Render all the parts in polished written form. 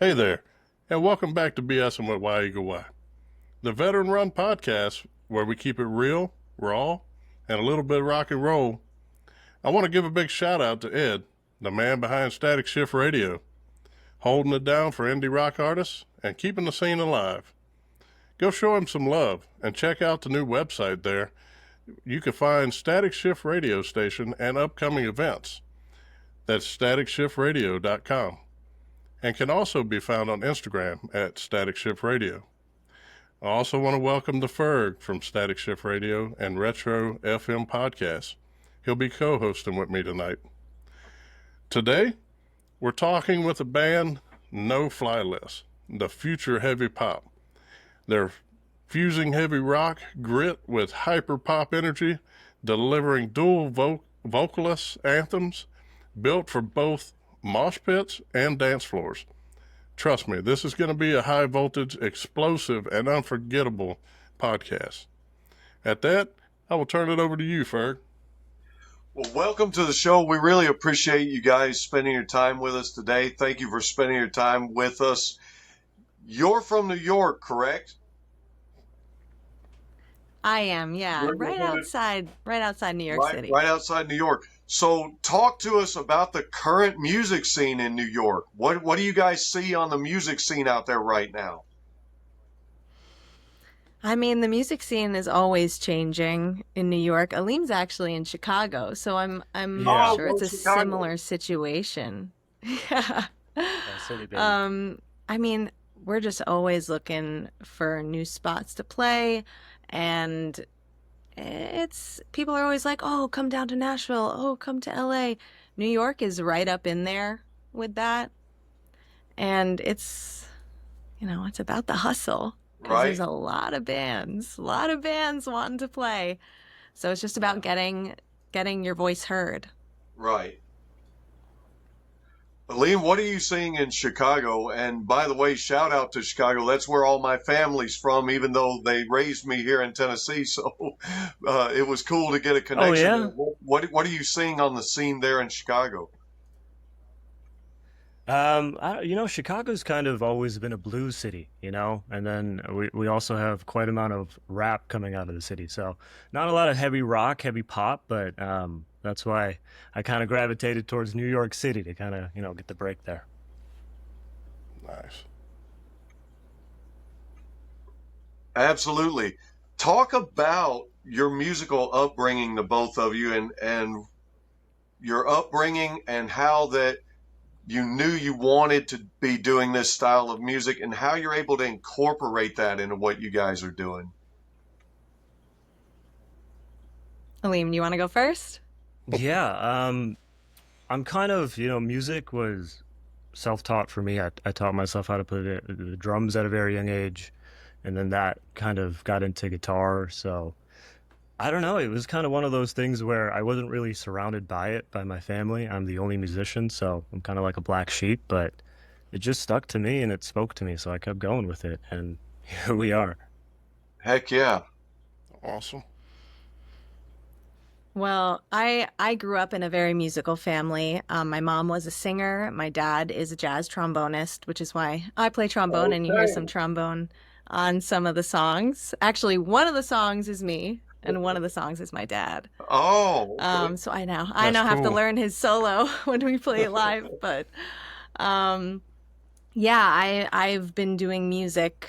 Hey there, and welcome back to BSing with Y Eagle Y, the veteran-run podcast where we keep it real, raw, and a little bit of rock and roll. I want to give a big shout out to Ed, the man behind Static Shift Radio, holding it down for indie rock artists and keeping the scene alive. Go show him some love and check out the new website there. You can find Static Shift Radio Station and upcoming events. That's staticshiftradio.com. And can also be found on Instagram at Static Shift Radio. I also want to welcome the Ferg from Static Shift Radio and Retro FM Podcast. He'll be co-hosting with me tonight. Today, we're talking with a band No Fly List, the future heavy pop. They're fusing heavy rock grit with hyperpop energy, delivering dual-vocalist anthems built for both mosh pits and dance floors. Trust me, this is going to be a high voltage, explosive, and unforgettable podcast. At that, I will turn it over to you, Ferg. Well, welcome to the show. We really appreciate you guys spending your time with us today. Thank you for spending your time with us. You're from New York, correct? I am, yeah. Right outside New York City. Right outside New York. So talk to us about the current music scene in New York. What do you guys see on the music scene out there right now? I mean, the music scene is always changing in New York. Aleem's actually in Chicago, so I'm sure it's a similar situation. Yeah. I mean, we're just always looking for new spots to play, and people are always like, oh, come down to Nashville. Oh, come to LA. New York is right up in there with that. And it's about the hustle. Because there's a lot of bands wanting to play. So it's just about getting your voice heard. Right. Aleem, what are you seeing in Chicago? And by the way, shout out to Chicago. That's where all my family's from, even though they raised me here in Tennessee. So it was cool to get a connection. Oh, yeah? What are you seeing on the scene there in Chicago? Chicago's kind of always been a blues city, and then we also have quite an amount of rap coming out of the city. So not a lot of heavy rock, heavy pop, but that's why I kind of gravitated towards New York City to kind of, get the break there. Nice. Absolutely. Talk about your musical upbringing, the both of you, and your upbringing and how that you knew you wanted to be doing this style of music and how you're able to incorporate that into what you guys are doing. Aleem, you want to go first? Yeah, I'm kind of, music was self-taught for me. I taught myself how to play the drums at a very young age, and then that kind of got into guitar. So I don't know. It was kind of one of those things where I wasn't really surrounded by my family. I'm the only musician, so I'm kind of like a black sheep, but it just stuck to me and it spoke to me, so I kept going with it, and here we are. Heck yeah. Awesome. Well, I grew up in a very musical family. My mom was a singer. My dad is a jazz trombonist, which is why I play trombone, and you hear some trombone on some of the songs. Actually, one of the songs is me, and one of the songs is my dad. Oh. So I now have to learn his solo when we play it live. But I've been doing music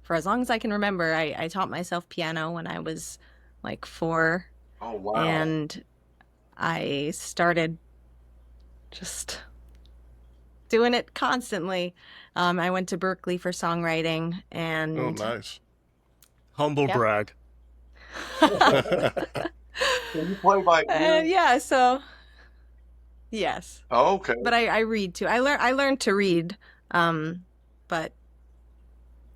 for as long as I can remember. I taught myself piano when I was like 4. Oh, wow. And I started just doing it constantly. I went to Berkeley for songwriting, and Oh, nice. Humble brag. Can you play by ear? So yes. Oh, okay. But I read too. I learned to read, but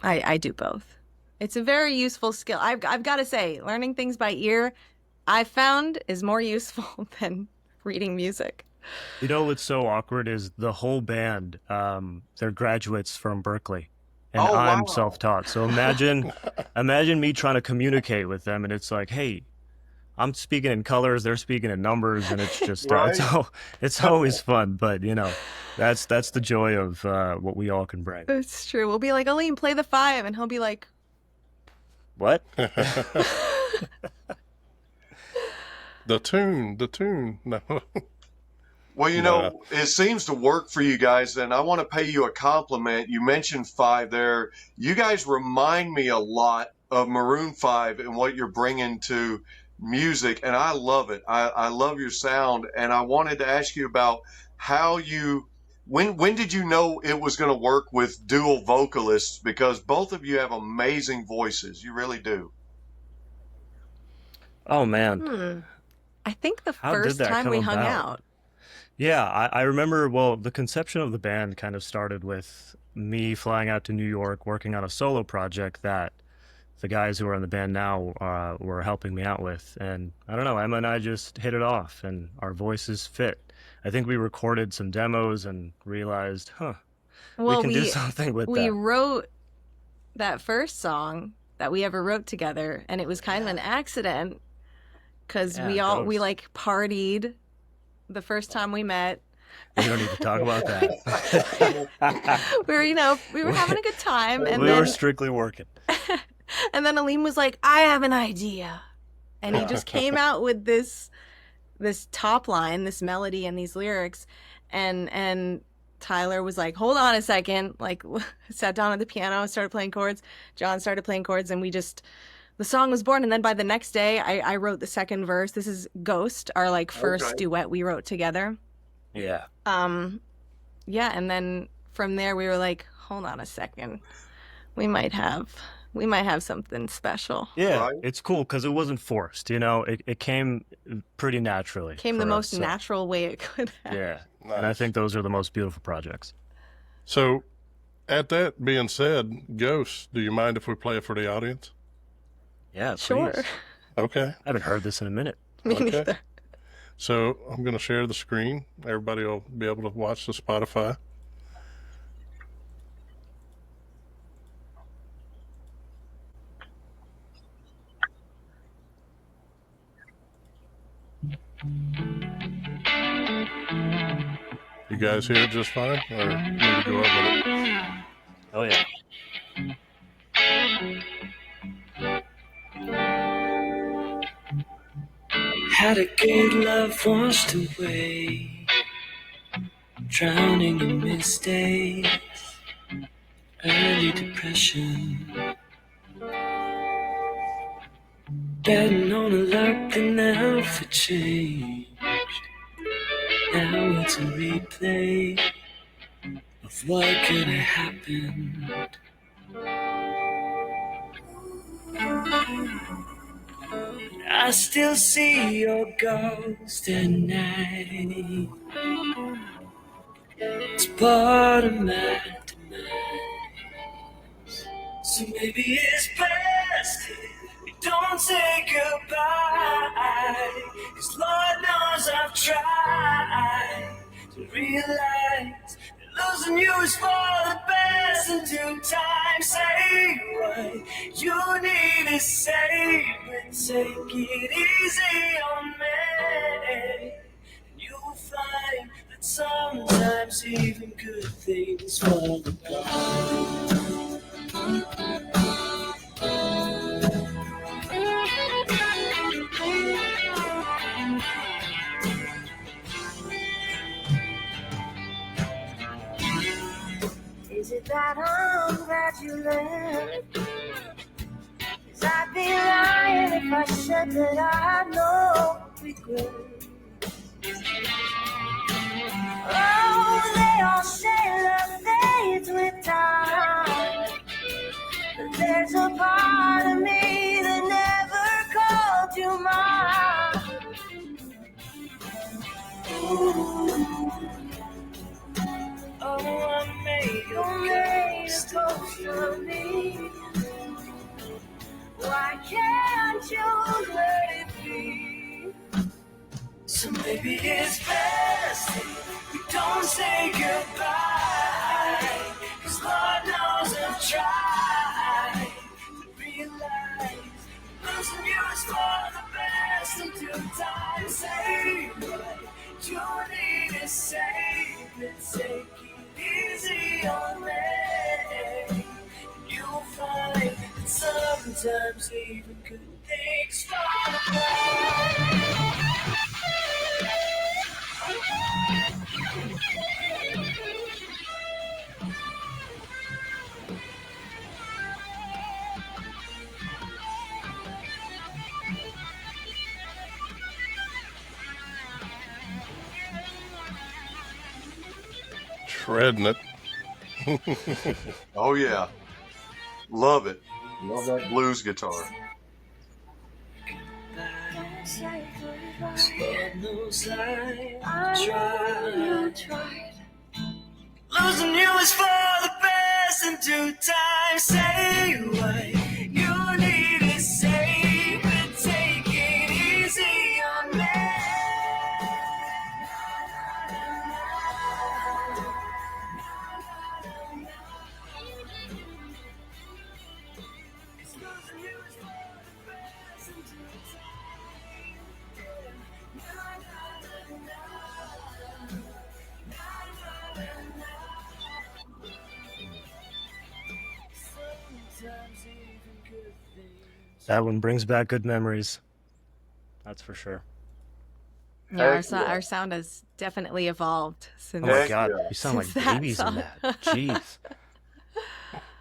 I do both. It's a very useful skill. I've got to say, learning things by ear, I found, is more useful than reading music. What's so awkward is the whole band, they're graduates from Berkeley, and Oh, I'm wow. self-taught. So imagine me trying to communicate with them, and it's like, hey, I'm speaking in colors, they're speaking in numbers, and it's just Right. it's always fun. But that's the joy of what we all can bring. It's true. We'll be like, Aleem, play the 5, and he'll be like, What? The tune. No. Well, you know, it seems to work for you guys, and I want to pay you a compliment. You mentioned 5 there. You guys remind me a lot of Maroon 5 and what you're bringing to music, and I love it. I love your sound, and I wanted to ask you about how when did you know it was going to work with dual vocalists? Because both of you have amazing voices. You really do. Oh man. I think the How did first that time come we hung about? out. Yeah, I remember, well, the conception of the band kind of started with me flying out to New York, working on a solo project that the guys who are in the band now were helping me out with. And I don't know, Emma and I just hit it off, and our voices fit. I think we recorded some demos and realized, we can do something with we that. wrote that first song that we ever wrote together, and it was kind of an accident because we Ghost. like partied the first time we met. We don't need to talk about that. we were having a good time, and We then were strictly working. and then Aleem was like, I have an idea, and he just came out with this top line, this melody, and these lyrics, and Tyler was like, hold on a second, like sat down at the piano, started playing chords. John started playing chords, and the song was born. And then by the next day, I wrote the second verse. This is Ghost, our like first duet we wrote together. Yeah. Yeah, and then from there we were like, hold on a second, we might have something special. Yeah, Right. it's cool because it wasn't forced, it came pretty naturally. Came the for most us, so, natural way it could have. Yeah, and I think those are the most beautiful projects. So, at that being said, Ghost, do you mind if we play it for the audience? Yeah, Sure. please. Okay. I haven't heard this in a minute. Me Okay. neither. So I'm going to share the screen. Everybody will be able to watch the Spotify. You guys hear it just fine? Or need to go up with it? Oh yeah. Had a good love washed away, drowning in mistakes, early depression, betting on a luck and now for change. Now it's a replay of what could have happened. I still see your ghost at night. It's part of my demise. So maybe it's best if we don't say goodbye. 'Cause Lord knows I've tried to realize that losing you is for the best. In due time, say what you need to say, but take it easy on me. And you'll find that sometimes even good things fall apart. Is it that I'm glad you left? 'Cause I'd be lying if I said that I had no regret. Oh, they all say love fades with time, but there's a part of me that never called you mine. Oh, I made You made a ghost of me. Why can't you let it be? So maybe it's best if we don't say goodbye. 'Cause Lord knows I've tried to realize losing you is for the best. And easy on me. You'll find that sometimes even good things fall apart. Shredding it. Oh yeah, love it. Love that blues guitar. Lord knows I tried. Losing you is for the best in due time. Say what you need to say, but take it easy on me. Losing you is for the best in due That one brings back good memories. That's for sure. Yeah, Heck yeah. our sound has definitely evolved since. Oh my Heck God, yeah. you sound like Since that babies in song. that. Jeez.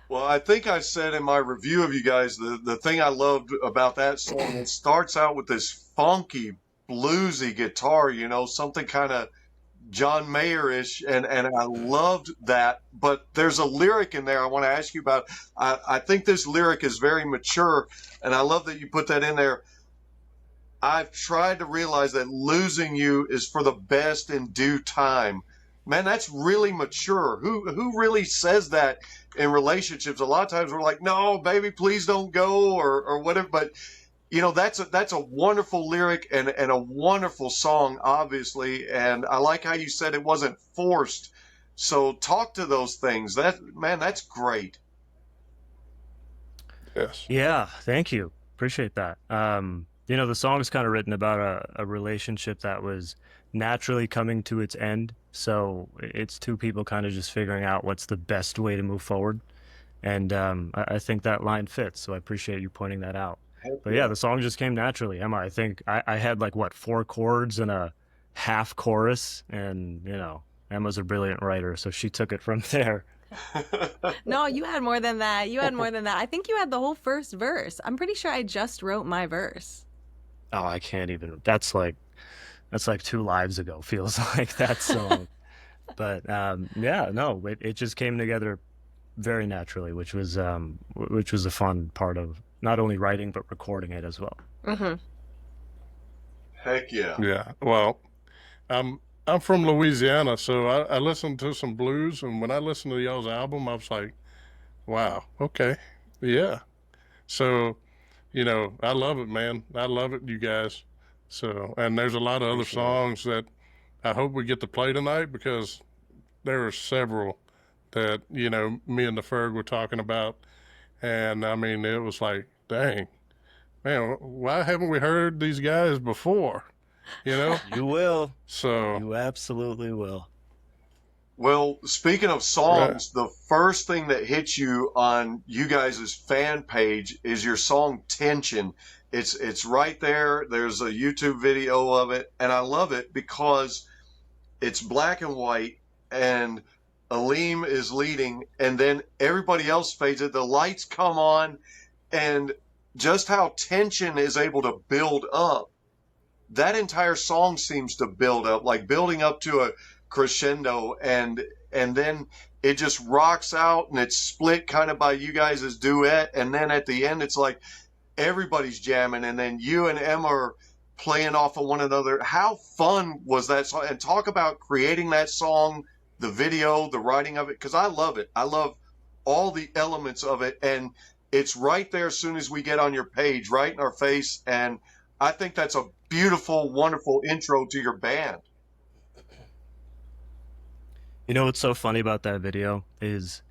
Well, I think I said in my review of you guys, the thing I loved about that song, it starts out with this funky, bluesy guitar, you know, something kind of John Mayer-ish, and I loved that. But there's a lyric in there I want to ask you about. I think this lyric is very mature, and I love that you put that in there. I've tried to realize that losing you is for the best in due time. Man, that's really mature. Who really says that in relationships? A lot of times we're like, no, baby, please don't go, or whatever. But you know, that's a wonderful lyric and a wonderful song, obviously. And I like how you said it wasn't forced. So talk to those things. That's great. Yes. Yeah, thank you. Appreciate that. You know, the song's kind of written about a relationship that was naturally coming to its end. So it's two people kind of just figuring out what's the best way to move forward. And I think that line fits. So I appreciate you pointing that out. But yeah, the song just came naturally. Emma, I think I had like, what, 4 chords and a half chorus. And, you know, Emma's a brilliant writer. So she took it from there. No, you had more than that. You had more than that. I think you had the whole first verse. I'm pretty sure I just wrote my verse. Oh, I can't even. That's like 2 lives ago, feels like that song. But yeah, no, it just came together very naturally, which was a fun part of not only writing but recording it as well. Mm-hmm. Heck yeah. Yeah. Well, I'm from Louisiana, so I listened to some blues, and when I listened to y'all's album, I was like, wow, okay, yeah. So, you know, I love it, man. I love it, you guys. So, and there's a lot of other songs that I hope we get to play tonight, because there are several that, you know, me and the Ferg were talking about. And I mean, it was like, dang, man, why haven't we heard these guys before? You know? You will. So, You absolutely will. Well, speaking of songs, the first thing that hits you on you guys' fan page is your song Tension. It's right there. There's a YouTube video of it, and I love it because it's black and white, and Aleem is leading, and then everybody else fades it. The lights come on, and just how tension is able to build up. That entire song seems to build up, like building up to a crescendo, and then it just rocks out, and it's split kind of by you guys' duet, and then at the end it's like everybody's jamming, and then you and Emma are playing off of one another. How fun was that song? And talk about creating that song, the video, the writing of it, because I love it. I love all the elements of it, and it's right there as soon as we get on your page, right in our face, and I think that's a beautiful, wonderful intro to your band. You know what's so funny about that video is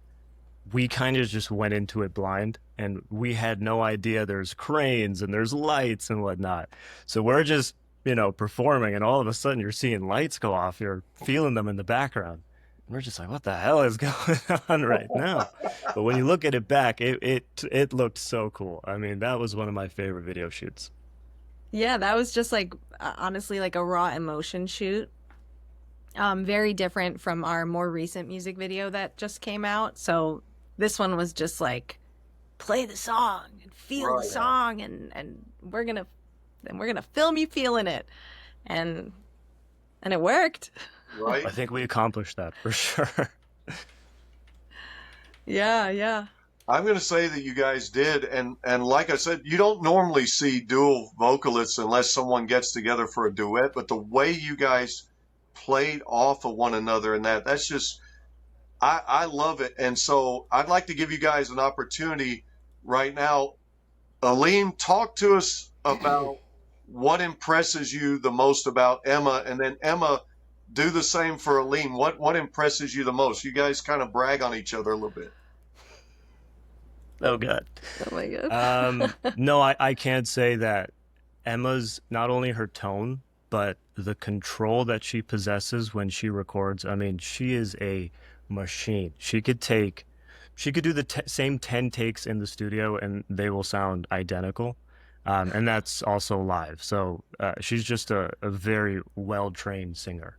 we kind of just went into it blind, and we had no idea there's cranes and there's lights and whatnot. So we're just, you know, performing, and all of a sudden you're seeing lights go off. You're feeling them in the background. we're just like, what the hell is going on right now? But when you look at it back, it looked so cool. I mean, that was one of my favorite video shoots. Yeah, that was just like honestly like a raw emotion shoot. Very different from our more recent music video that just came out. So this one was just like play the song and feel the song, and we're gonna film you feeling it, and it worked. Right. I think we accomplished that for sure. Yeah. I'm going to say that you guys did, and like I said, you don't normally see dual vocalists unless someone gets together for a duet, but the way you guys played off of one another and that's just, I love it. And so I'd like to give you guys an opportunity right now. Aleem, talk to us about what impresses you the most about Emma, and then Emma, do the same for Aleem. What impresses you the most? You guys kind of brag on each other a little bit. Oh, God. Oh my God. No, I can't say that Emma's, not only her tone, but the control that she possesses when she records. I mean, she is a machine. She could do the same 10 takes in the studio and they will sound identical. And that's also live. So she's just a very well-trained singer.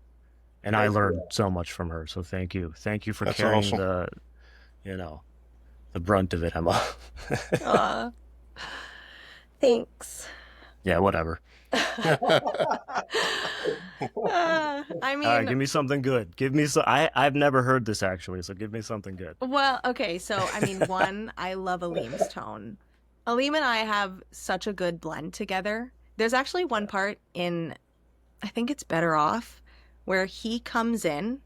And I learned so much from her. So thank you. Thank you for That's carrying awesome. the brunt of it, Emma. Aw. Thanks. Yeah, whatever. I mean, Give me something good. Give me I've never heard this actually, so give me something good. well, okay, so I mean, one, I love Aleem's tone. Aleem and I have such a good blend together. There's actually one part in, I think it's Better Off, where he comes in,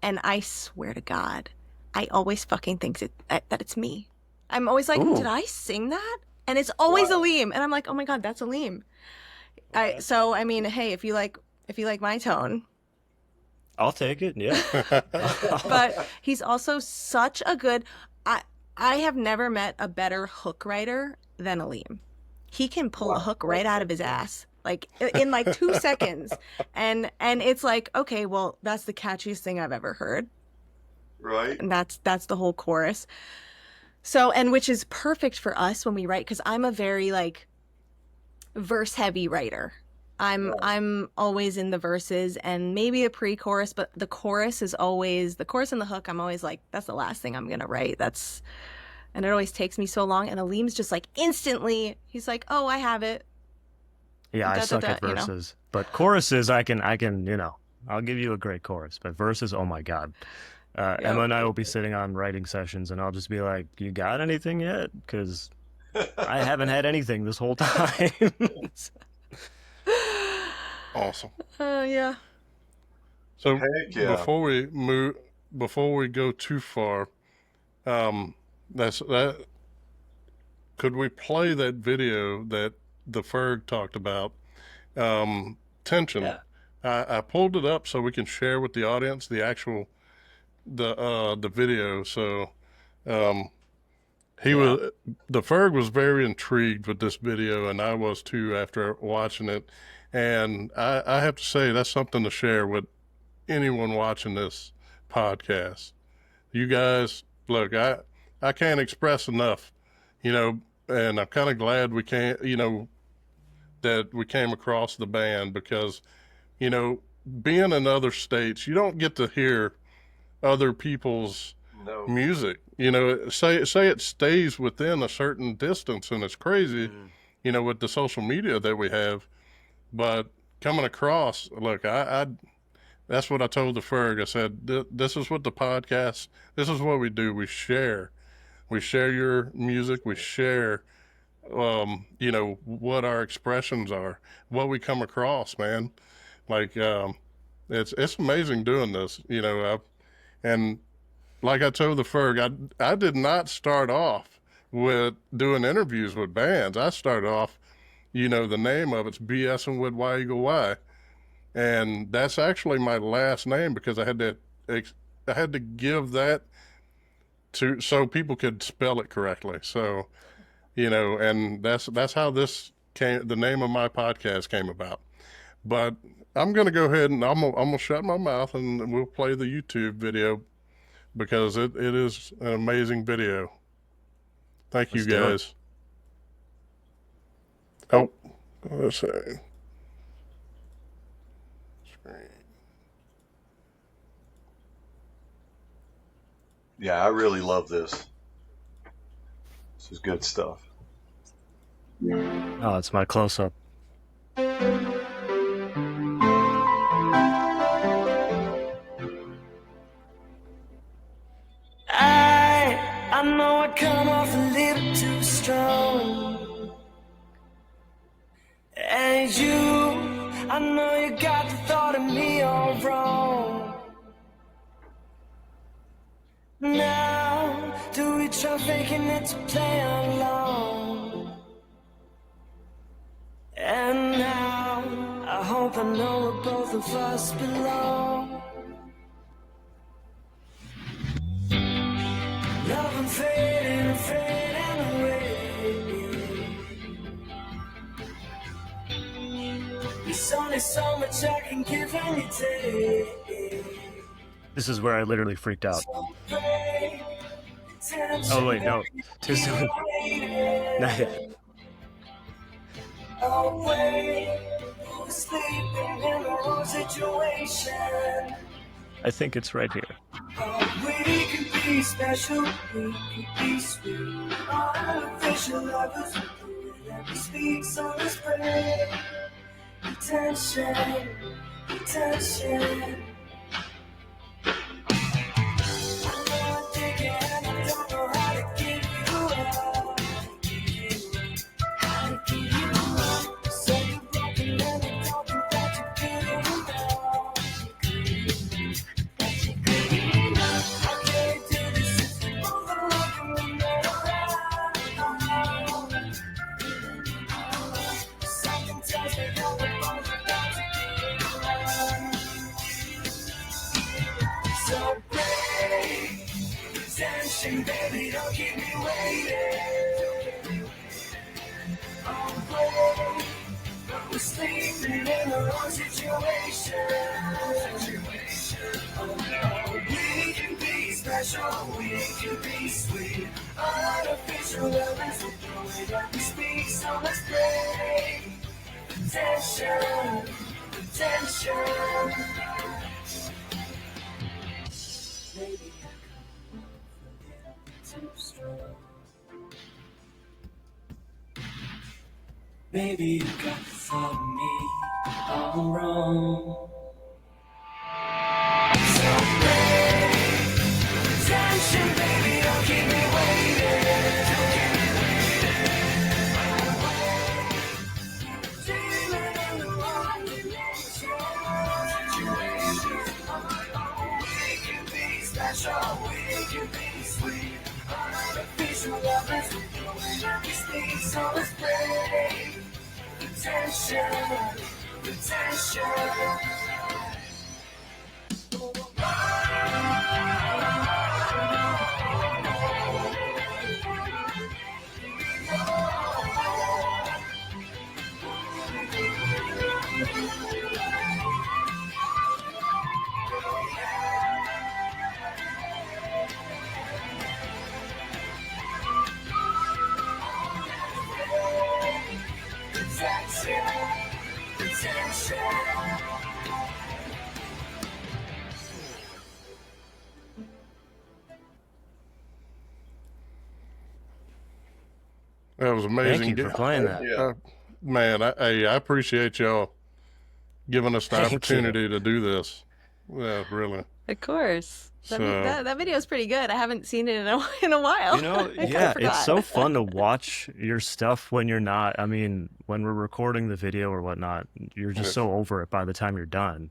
and I swear to God, I always fucking think that it's me. I'm always like, Ooh. did I sing that? And it's always Aleem, and I'm like, oh my God, that's Aleem. So I mean, hey, if you like my tone, I'll take it, yeah. but he's also such a good. I have never met a better hook writer than Aleem. He can pull a hook right out of his ass, like in like 2 seconds, and it's like, okay, well, that's the catchiest thing I've ever heard, Right. and that's the whole chorus. So, and which is perfect for us when we write, because I'm a very like verse heavy writer. I'm always in the verses and maybe a pre-chorus, but the chorus and the hook, I'm always like, that's the last thing I'm gonna write. And it always takes me so long. And Aleem's just like instantly, he's like, oh, I have it. Yeah, I suck at verses. But choruses, I can, I'll give you a great chorus. But verses, oh my God. Emma and I will be sitting on writing sessions, and I'll just be like, you got anything yet? Because I haven't had anything this whole time. Awesome. Yeah. So Heck yeah. before we go too far, could we play that video that the Ferg talked about? Tension. Yeah. I pulled it up so we can share with the audience the video. So the Ferg was very intrigued with this video, and I was too after watching it. And I have to say, that's something to share with anyone watching this podcast. You guys, look, I can't express enough, and I'm kind of glad we can't, that we came across the band, because, being in other states, you don't get to hear other people's music. Say it stays within a certain distance, and it's crazy, with the social media that we have. But coming across, look, I that's what I told the Ferg. I said, this is what the podcast, this is what we do. We share your music. We share, what our expressions are, what we come across, man. Like, it's amazing doing this, and like I told the Ferg, I did not start off with doing interviews with bands. I started off, the name of it's BSing with Y Eagle Y. And that's actually my last name, because I had to give that so people could spell it correctly. So, and that's how the name of my podcast came about. But I'm going to go ahead and I'm gonna shut my mouth and we'll play the YouTube video because it is an amazing video. Thank you Let's do it. guys. Oh, let's see. Yeah, I really love this. This is good stuff. Oh, it's my close-up. I know I come off a little too strong. And you, I know you got the thought of me all wrong. Now, do we try faking it to play along? And now, I hope I know where both of us belong. Love and fading away. There's only so much I can give and you take. This is where I literally freaked out. Oh wait, no. Too soon. Not yet. I think it's right here. We can be special, we can be sweet. Artificial lovers, we speak, so let's pray. Attention, attention. Baby, don't keep me waiting. We're sleeping in the wrong situation. We can be special, we can be sweet. Artificial lovers will do it up. We speak, so let's play. Attention, attention. Maybe too strong. Maybe you got the thought of me all wrong. So pay attention, baby, don't keep me waiting. Don't keep me waiting. Dreaming in the wrong dimension. We can be special, we can be sweet. Artificial lovers, we know it up, we speak, so let's play. Attention, attention. That was amazing. Thank you for playing that. Yeah. Man, I appreciate y'all giving us the Thank you. opportunity to do this. Yeah, really. Of course. So- That video is pretty good. I haven't seen it in a while. You know, I yeah, forgot. it's so fun to watch your stuff when you're not. I mean, when we're recording the video or whatnot, you're just so over it by the time you're done.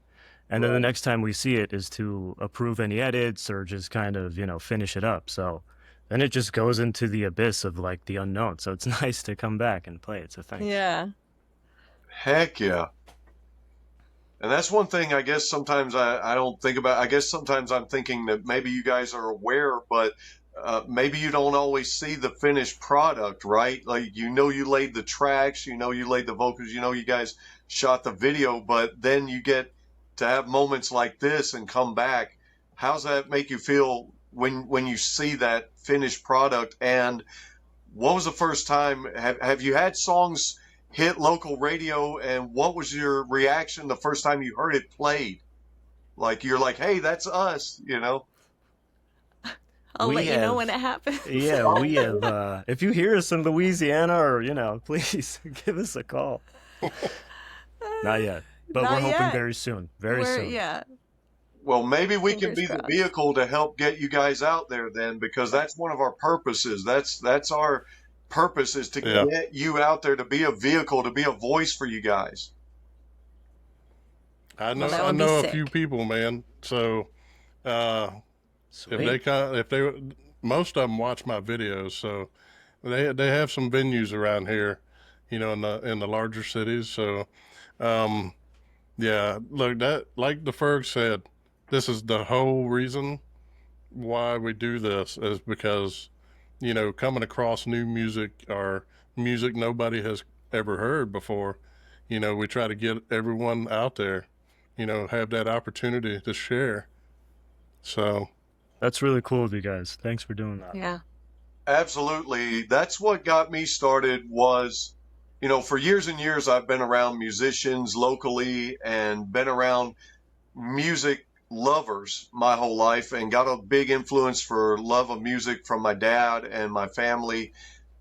And then the next time we see it is to approve any edits or just kind of, finish it up. So then it just goes into the abyss of like the unknown. So it's nice to come back and play it. So thanks. Yeah. Heck yeah. And that's one thing I guess sometimes I don't think about. I guess sometimes I'm thinking that maybe you guys are aware, but maybe you don't always see the finished product, right? Like, you laid the tracks, you laid the vocals, you guys shot the video, but then you get to have moments like this and come back. How's that make you feel when you see that finished product? And what was the first time, have you had songs hit local radio, and what was your reaction the first time you heard it played? Like, you're like, hey, that's us, you know? I'll We let you know have- when it happens. Yeah, we have. If you hear us in Louisiana, or please give us a call. Not yet, but Not we're hoping yet. very soon. Very soon. Yeah. Well, maybe we can Fingers be the crossed. vehicle to help get you guys out there then, because that's one of our purposes. That's our purpose, is to Yeah. get you out there, to be a vehicle, to be a voice for you guys. I know, that I would be know a sick. few people, man. So, Sweet. if they, most of them watch my videos, so they have some venues around here, in the larger cities. So, yeah, look, that, like the Ferg said, this is the whole reason why we do this, is because, coming across new music, or music nobody has ever heard before, we try to get everyone out there, have that opportunity to share. So, That's really cool of you guys. Thanks for doing that. Yeah. Absolutely. That's what got me started was, for years and years, I've been around musicians locally and been around music lovers my whole life, and got a big influence for love of music from my dad and my family.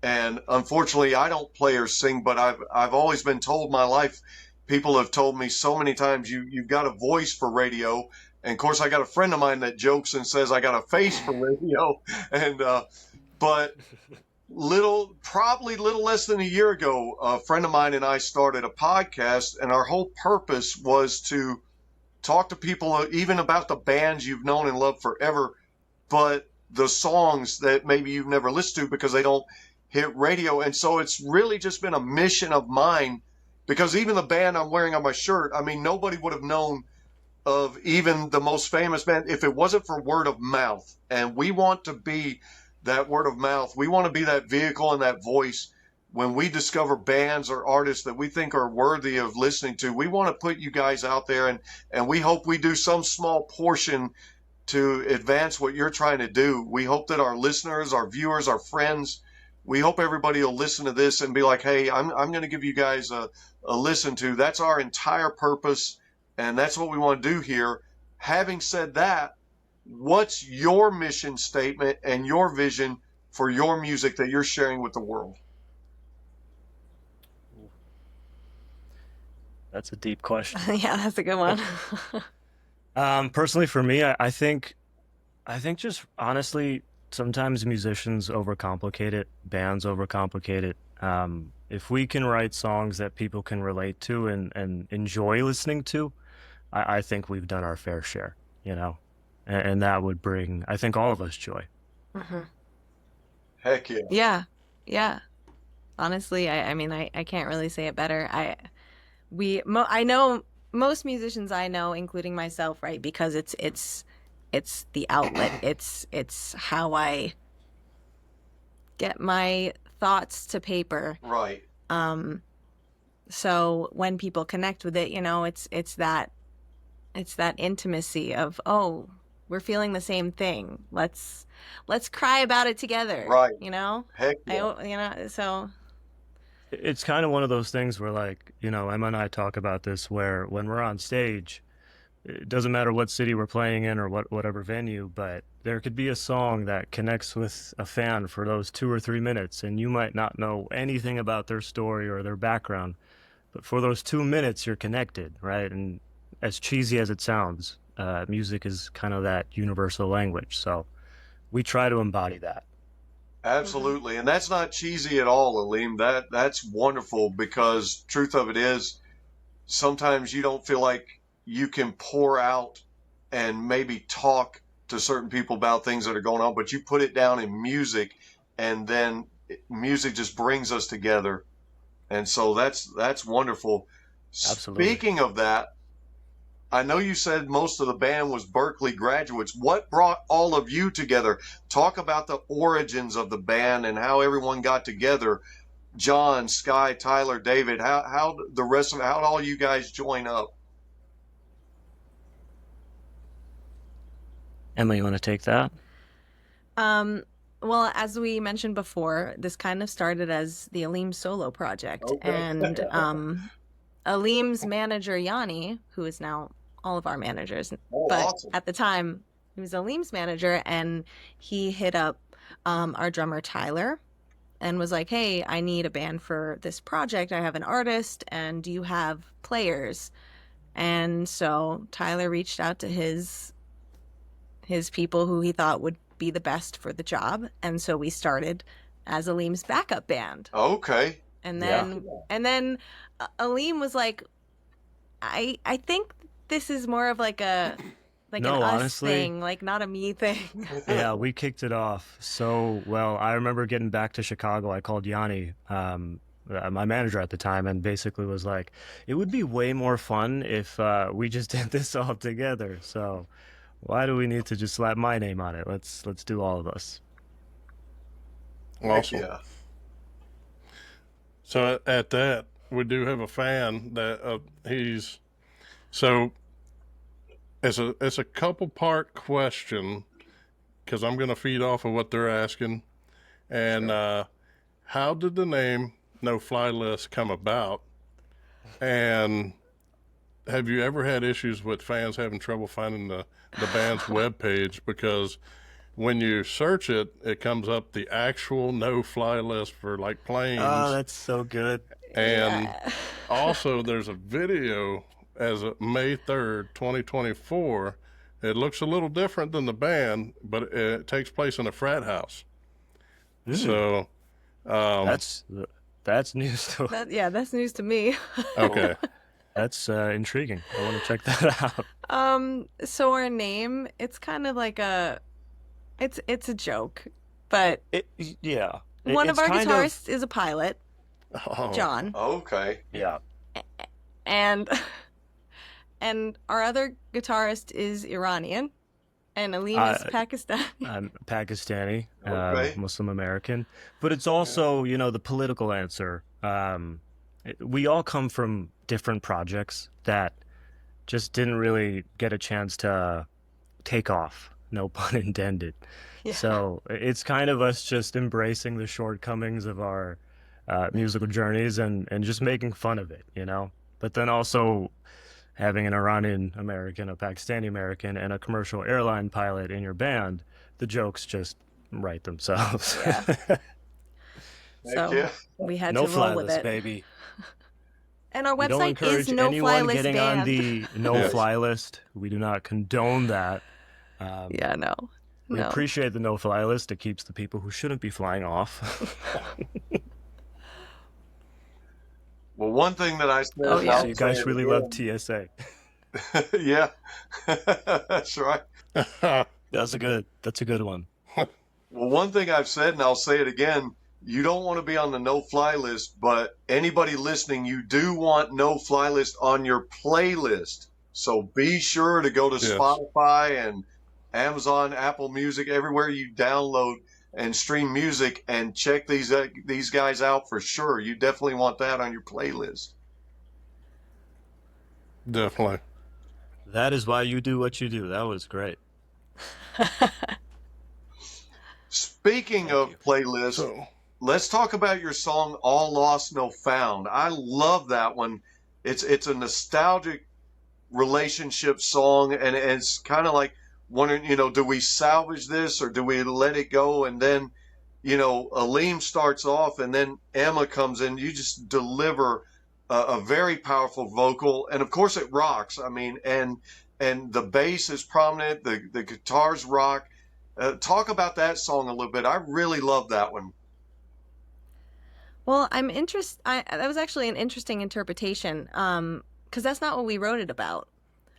And unfortunately, I don't play or sing, but I've always been told my life, people have told me so many times, you've got a voice for radio. And of course, I got a friend of mine that jokes and says I got a face for radio. And but probably little less than a year ago, a friend of mine and I started a podcast, and our whole purpose was to talk to people even about the bands you've known and loved forever, but the songs that maybe you've never listened to because they don't hit radio. And so it's really just been a mission of mine, because even the band I'm wearing on my shirt, I mean, nobody would have known of even the most famous band if it wasn't for word of mouth. And we want to be that word of mouth. We want to be that vehicle and that voice. When we discover bands or artists that we think are worthy of listening to, we want to put you guys out there, and we hope we do some small portion to advance what you're trying to do. We hope that our listeners, our viewers, our friends, we hope everybody will listen to this and be like, hey, I'm going to give you guys a listen to. That's our entire purpose, and that's what we want to do here. Having said that, what's your mission statement and your vision for your music that you're sharing with the world? That's a deep question. Yeah, that's a good one. Personally, for me, I think just honestly, sometimes musicians overcomplicate it, bands overcomplicate it. If we can write songs that people can relate to and enjoy listening to, I think we've done our fair share, and that would bring, I think, all of us joy. Mhm. Heck yeah. Yeah. Yeah. Honestly, I mean, I can't really say it better. I know most musicians I know, including myself, right? Because it's the outlet. It's how I get my thoughts to paper. Right. So when people connect with it, it's that intimacy of, oh, we're feeling the same thing. Let's cry about it together. Right. Heck yeah. So It's kind of one of those things where, like, Emma and I talk about this, where when we're on stage, it doesn't matter what city we're playing in or whatever venue, but there could be a song that connects with a fan for those 2 or 3 minutes, and you might not know anything about their story or their background, but for those 2 minutes, you're connected, right? And as cheesy as it sounds, music is kind of that universal language, so we try to embody that. Absolutely. And that's not cheesy at all, Aleem. That's wonderful, because truth of it is, sometimes you don't feel like you can pour out and maybe talk to certain people about things that are going on, but you put it down in music, and then music just brings us together. And so that's wonderful. Absolutely. Speaking of that, I know you said most of the band was Berkeley graduates. What brought all of you together? Talk about the origins of the band and how everyone got together. John, Sky, Tyler, David, how the rest of how all you guys join up? Emma, you want to take that? Well, as we mentioned before, this kind of started as the Aleem solo project. Okay. And Aleem's manager, Yanni, who is now all of our managers, Oh, but awesome. at the time, he was Aleem's manager, and he hit up our drummer, Tyler, and was like, hey, I need a band for this project. I have an artist, and do you have players? And so Tyler reached out to his people who he thought would be the best for the job, and so we started as Aleem's backup band. Okay. And then Aleem was like, I think this is more of like a No, an us honestly. thing, like not a me thing. Yeah, we kicked it off so well. I remember getting back to Chicago. I called Yanni, my manager at the time, and basically was like, it would be way more fun if we just did this all together. So why do we need to just slap my name on it? Let's do all of us. Awesome. Yeah. So at that, we do have a fan that he's so it's a couple part question because I'm going to feed off of what they're asking. And how did the name No Fly List come about? And have you ever had issues with fans having trouble finding the band's webpage? Because when you search it, it comes up the actual no fly list for like planes. Oh, that's so good. And Yeah. also there's a video as of May 3rd, 2024. It looks a little different than the band, but it takes place in a frat house. So That's news. That's news to me. okay. That's intriguing. I want to check that out. So our name, it's kind of like it's a joke, but Yeah. one of it's our kind guitarists is a pilot, Oh, John, Okay. Yeah. and our other guitarist is Iranian, and Aleem is Pakistani. I'm Pakistani, Okay. Muslim American, but it's also, the political answer. We all come from different projects that just didn't really get a chance to take off, no pun intended. Yeah. So it's kind of us just embracing the shortcomings of our musical journeys and just making fun of it, But then also having an Iranian American, a Pakistani American, and a commercial airline pilot in your band, the jokes just write themselves. Yeah. Heck So yeah. we had No to fly roll with list, it. baby. And our We don't website encourage is No Fly anyone List getting Band. on the no Yes. fly list. We do not condone that. Yeah, no. We No. appreciate the no fly list. It keeps the people who shouldn't be flying off. Well, one thing that I said. Oh, and yeah. I'll So you say guys it really again. love TSA. Yeah. That's right. That's a good one. Well, one thing I've said, and I'll say it again, you don't want to be on the no-fly list, but anybody listening, you do want no-fly list on your playlist. So be sure to go to Yes. Spotify and Amazon, Apple Music, everywhere you download and stream music, and check these guys out for sure. You definitely want that on your playlist. Definitely. That is why you do what you do. That was great. Speaking of playlists, So let's talk about your song "All Lost, No Found." I love that one. It's a nostalgic relationship song, and it's kind of like wondering, do we salvage this or do we let it go? And then, Aleem starts off, and then Emma comes in. You just deliver a very powerful vocal, and of course it rocks. I mean, and the bass is prominent. The guitars rock. Talk about that song a little bit. I really love that one. Well, I'm interested. That was actually an interesting interpretation, because that's not what we wrote it about.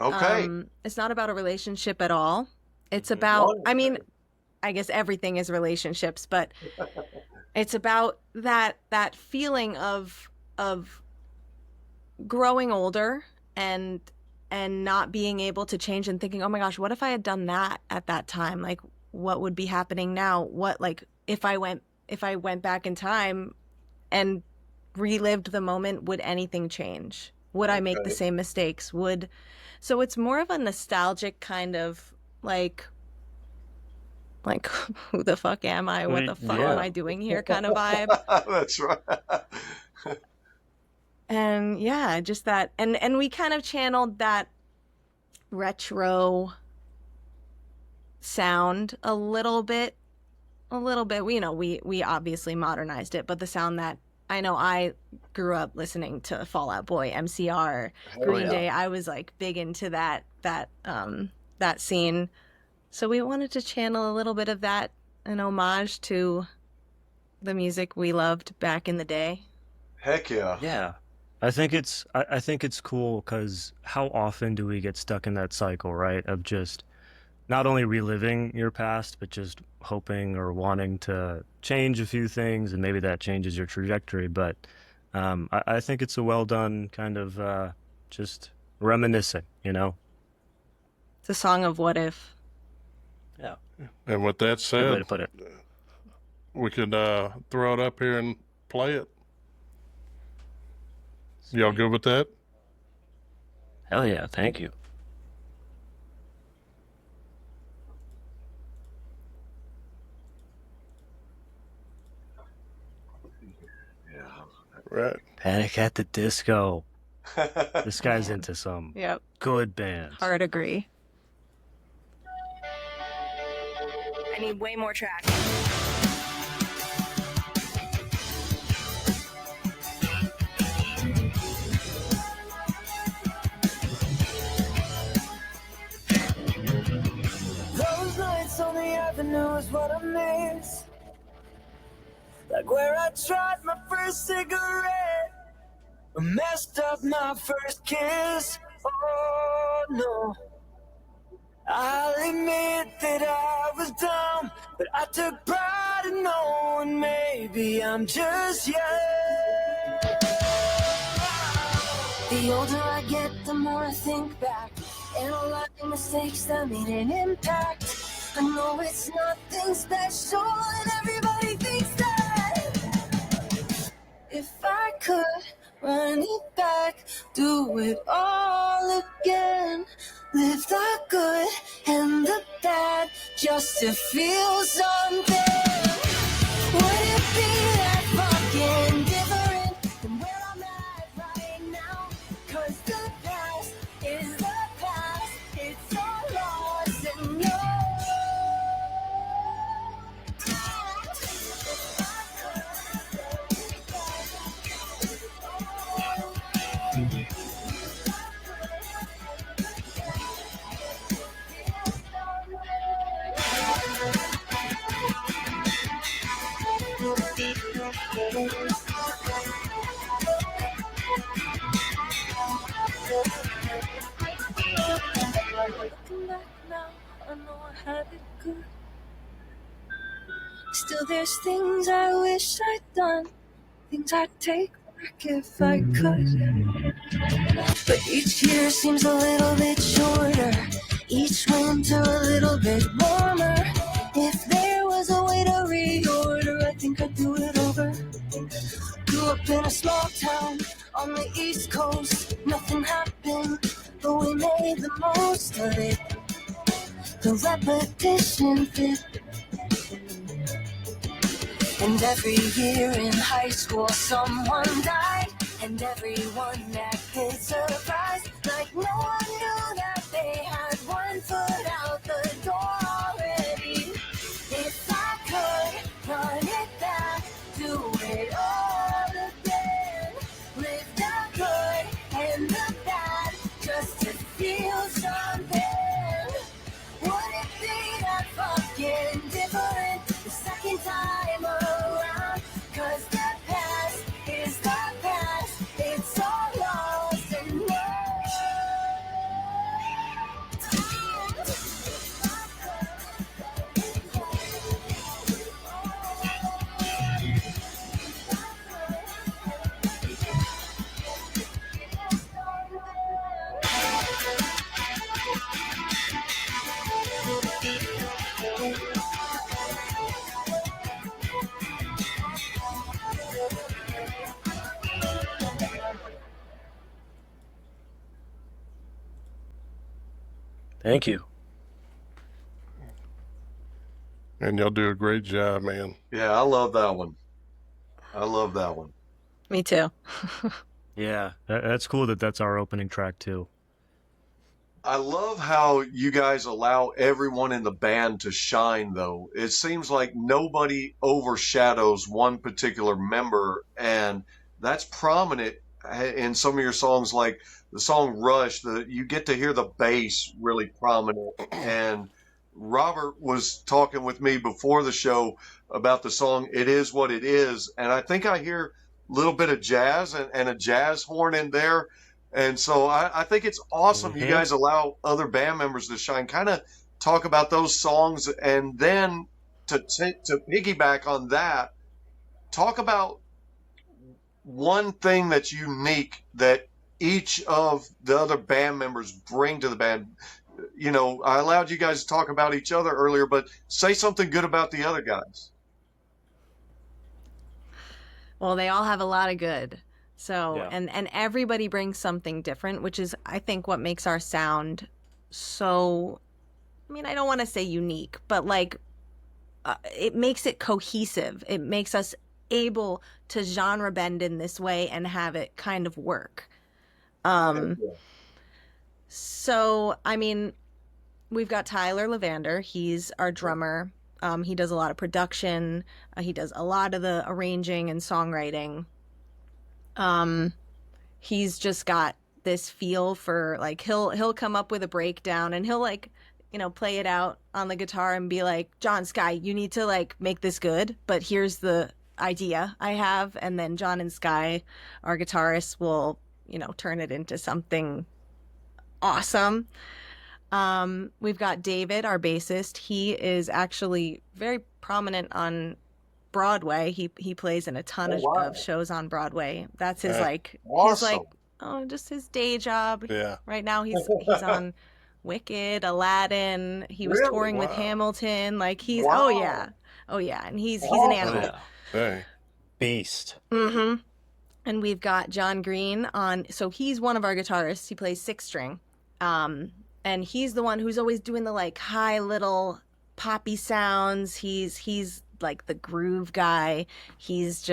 Okay. It's not about a relationship at all. It's about, I mean, I guess everything is relationships, but it's about that feeling of growing older and not being able to change and thinking, oh my gosh, what if I had done that at that time? Like, what would be happening now? What, like, if I went back in time, and relived the moment, would anything change? Would I make the Okay. same mistakes? So it's more of a nostalgic kind of like who the fuck am I? What the fuck am Yeah. I doing here kind of vibe. That's right. And yeah, just that, and we kind of channeled that retro sound a little bit. We obviously modernized it, but the sound that I know I grew up listening to Fall Out Boy, MCR, Hell Green yeah. Day. I was like big into that scene. So we wanted to channel a little bit of that, an homage to the music we loved back in the day. Heck yeah. Yeah. I think it's cool because how often do we get stuck in that cycle, right? Of just not only reliving your past, but just hoping or wanting to change a few things, and maybe that changes your trajectory. But I think it's a well done kind of just reminiscing, you know? It's a song of what if. Yeah. And with that Good way said, to put it. we could throw it up here and play it. Y'all good with that? Hell yeah, thank you. Yeah. Right. Panic at the Disco. This guy's Man. into some Yep. good bands. Hard agree. I need way more tracks. Those nights on the avenue is what I miss. Like where I tried my first cigarette, or messed up my first kiss. Oh no, I'll admit that I was dumb, but I took pride in knowing maybe I'm just young. The older I get, the more I think back. Analyzing mistakes that made an impact. I know it's nothing special, and everybody thinks that if I could run it back, do it all again, live the good and the bad, just to feel something. Would it be that fucking different than where I'm at right now? 'Cause the past is the past, it's all lost and looking back now, I know I had it good. Still, there's things I wish I'd done, things I'd take back if I could. But each year seems a little bit shorter, each winter a little bit warmer. If there was a way to reorder, I think I'd do it over. Grew up in a small town on the East Coast, nothing happened, but we made the most of it. The repetition fit. And every year in high school someone died, and everyone acted surprised, like no one knew that they had one foot out the door already. If I could run it back, do it all again, live the good and the bad, just to feel something. Would it be that fucking different the second time around? 'Cause the past is the past, it's all lost and Thank you. And y'all do a great job, man. Yeah, I love that one. I love that one. Me too. Yeah, that's cool that that's our opening track too. I love how you guys allow everyone in the band to shine, though. It seems like nobody overshadows one particular member, and that's prominent in some of your songs, like the song Rush. You get to hear the bass really prominent. And Robert was talking with me before the show about the song It Is What It Is, and I think I hear a little bit of jazz and a jazz horn in there. And so I think it's awesome you guys allow other band members to shine. Kind of talk about those songs, and then to piggyback on that, talk about one thing that's unique that each of the other band members bring to the band. You know, I allowed you guys to talk about each other earlier, but say something good about the other guys. Well, they all have a lot of good. So, Yeah. and everybody brings something different, which is, I think, what makes our sound so, I mean, I don't want to say unique, but like, it makes it cohesive. It makes us able to genre bend in this way and have it kind of work. So, I mean, we've got Tyler Levander. He's our drummer. He does a lot of production. He does a lot of the arranging and songwriting. He's just got this feel for, like, he'll come up with a breakdown and he'll, like, you know, play it out on the guitar and be like, John, Sky, you need to, like, make this good, but here's the idea I have. And then John and Sky, our guitarists, will, you know, turn it into something awesome. We've got David, our bassist. He is actually very prominent on Broadway. He plays in a ton of shows on Broadway. That's his Awesome. just his day job. Yeah. Right now he's on Wicked, Aladdin. He was Really? touring with Wow. Hamilton. Like he's Wow. oh yeah, and he's an Awesome. animal. Yeah. Hey. Beast. Mm-hmm. And we've got John Green on. So he's one of our guitarists. He plays 6-string. And he's the one who's always doing the, like, high little poppy sounds. He's like the groove guy. He's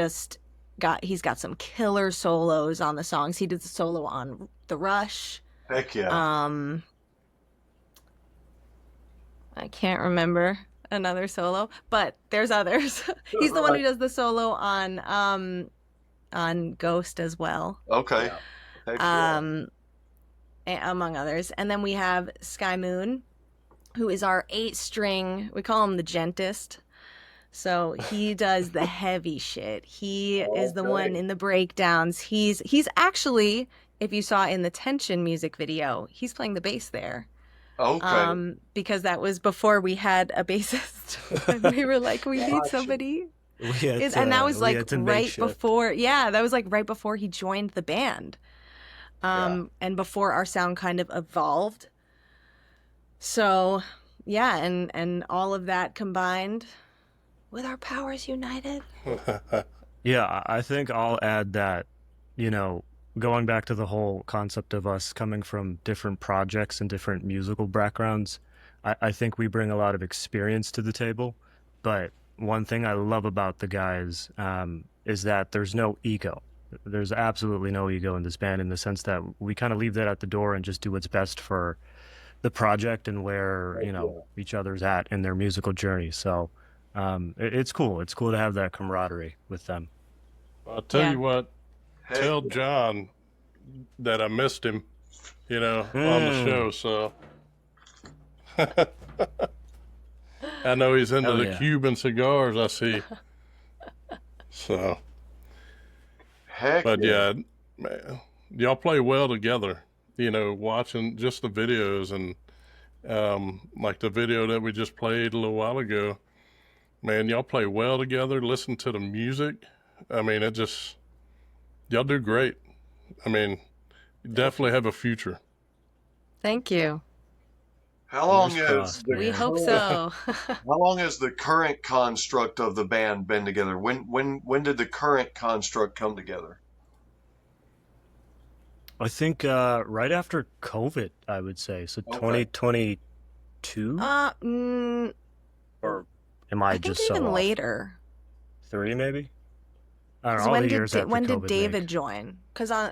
got some killer solos on the songs. He did the solo on The Rush. Heck yeah. I can't remember another solo, but there's others. He's the one who does the solo on Ghost as well. Okay. Heck yeah. Among others. And then we have Sky Moon, who is our 8-string. We call him the gentist. So he does the heavy shit. He is the one in the breakdowns. He's actually, if you saw in the Tension music video, he's playing the bass there. Okay. Because that was before we had a bassist. And we were like, we need somebody. And that was like right before, that was like right before he joined the band. And before our sound kind of evolved. So, yeah, and all of that combined with our powers united. Yeah, I think I'll add that, you know, going back to the whole concept of us coming from different projects and different musical backgrounds, I think we bring a lot of experience to the table. But one thing I love about the guys is that there's no ego. There's absolutely no ego in this band, in the sense that we kind of leave that at the door and just do what's best for the project and where, you know, each other's at in their musical journey. So it's cool. It's cool to have that camaraderie with them. I'll tell you what, tell John that I missed him, you know, on the show. So I know he's into the Cuban cigars, I see. So. Heck But yeah, man, y'all play well together. You know, watching just the videos and like the video that we just played a little while ago, man, y'all play well together. Listen to the music. I mean, y'all do great. I mean, you definitely have a future. Thank you. How long We hope so. How long has the current construct of the band been together? When did the current construct come together? I think right after COVID, I would say. So Okay. 2022, or am I I think just so even off? later. 3 maybe? I don't 'Cause know, all when the did years after when did COVID David make. join? Because Uh,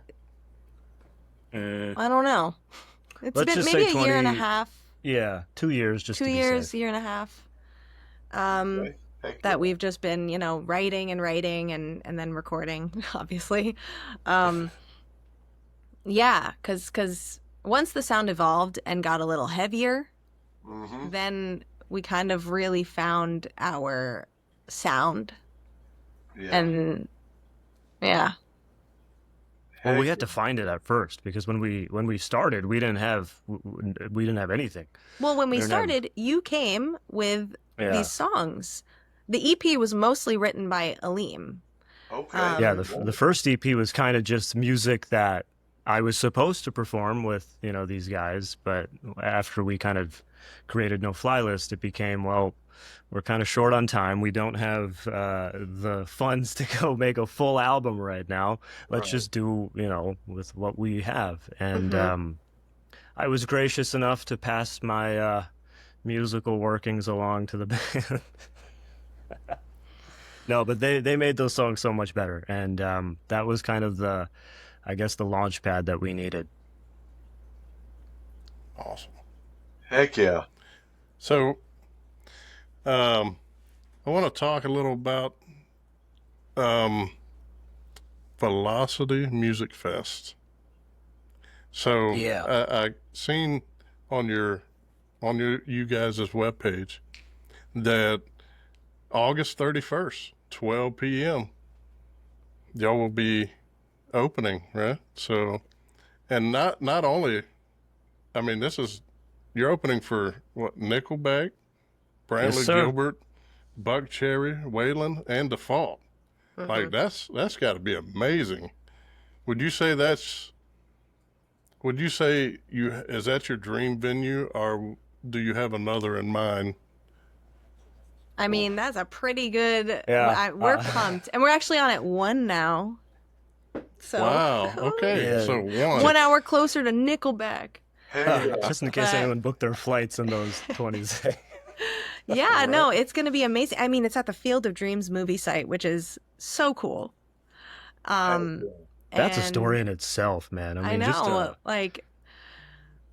I don't know. It's let's been just maybe say a year and a 20, half, yeah, 2 years just 2 to be years, safe. year and a half. Okay. Heck That yeah. we've just been, writing and then recording, obviously. Um, yeah, because once the sound evolved and got a little heavier, Mm-hmm. then we kind of really found our sound. Yeah. And yeah. Well, we Heck had to find it at first because when we started, we didn't have anything. Well, when We we didn't have, started, you came with yeah, these songs. The EP was mostly written by Aleem. Okay. yeah. Um, The first EP was kind of just music that I was supposed to perform with, these guys, but after we kind of created No Fly List, it became, well, we're kind of short on time. We don't have the funds to go make a full album right now. Let's Right. just do, with what we have. And mhm. I was gracious enough to pass my musical workings along to the band. No, but they made those songs so much better, and that was kind of I guess, the launch pad that we needed. Awesome. Heck yeah. So, I want to talk a little about um, Velocity Music Fest. So, Yeah. I seen on you guys' webpage that August 31st, 12 p.m. y'all will be opening, right? So, and not only, I mean, you're opening for what, Nickelback, Yes, Brantley sir. Gilbert, Buck Cherry, Waylon, and Default. Like that's got to be amazing. Would you say is that your dream venue, or do you have another in mind? I mean, that's a pretty good. Yeah. We're pumped, and we're actually on at 1 now. So Wow. Okay. Yeah. So 1 hour closer to Nickelback. Heck yeah. Just in case But- anyone booked their flights in those 20s. Yeah, no, it's going to be amazing. I mean, it's at the Field of Dreams movie site, which is so cool. That's a story in itself, man. I mean, know, just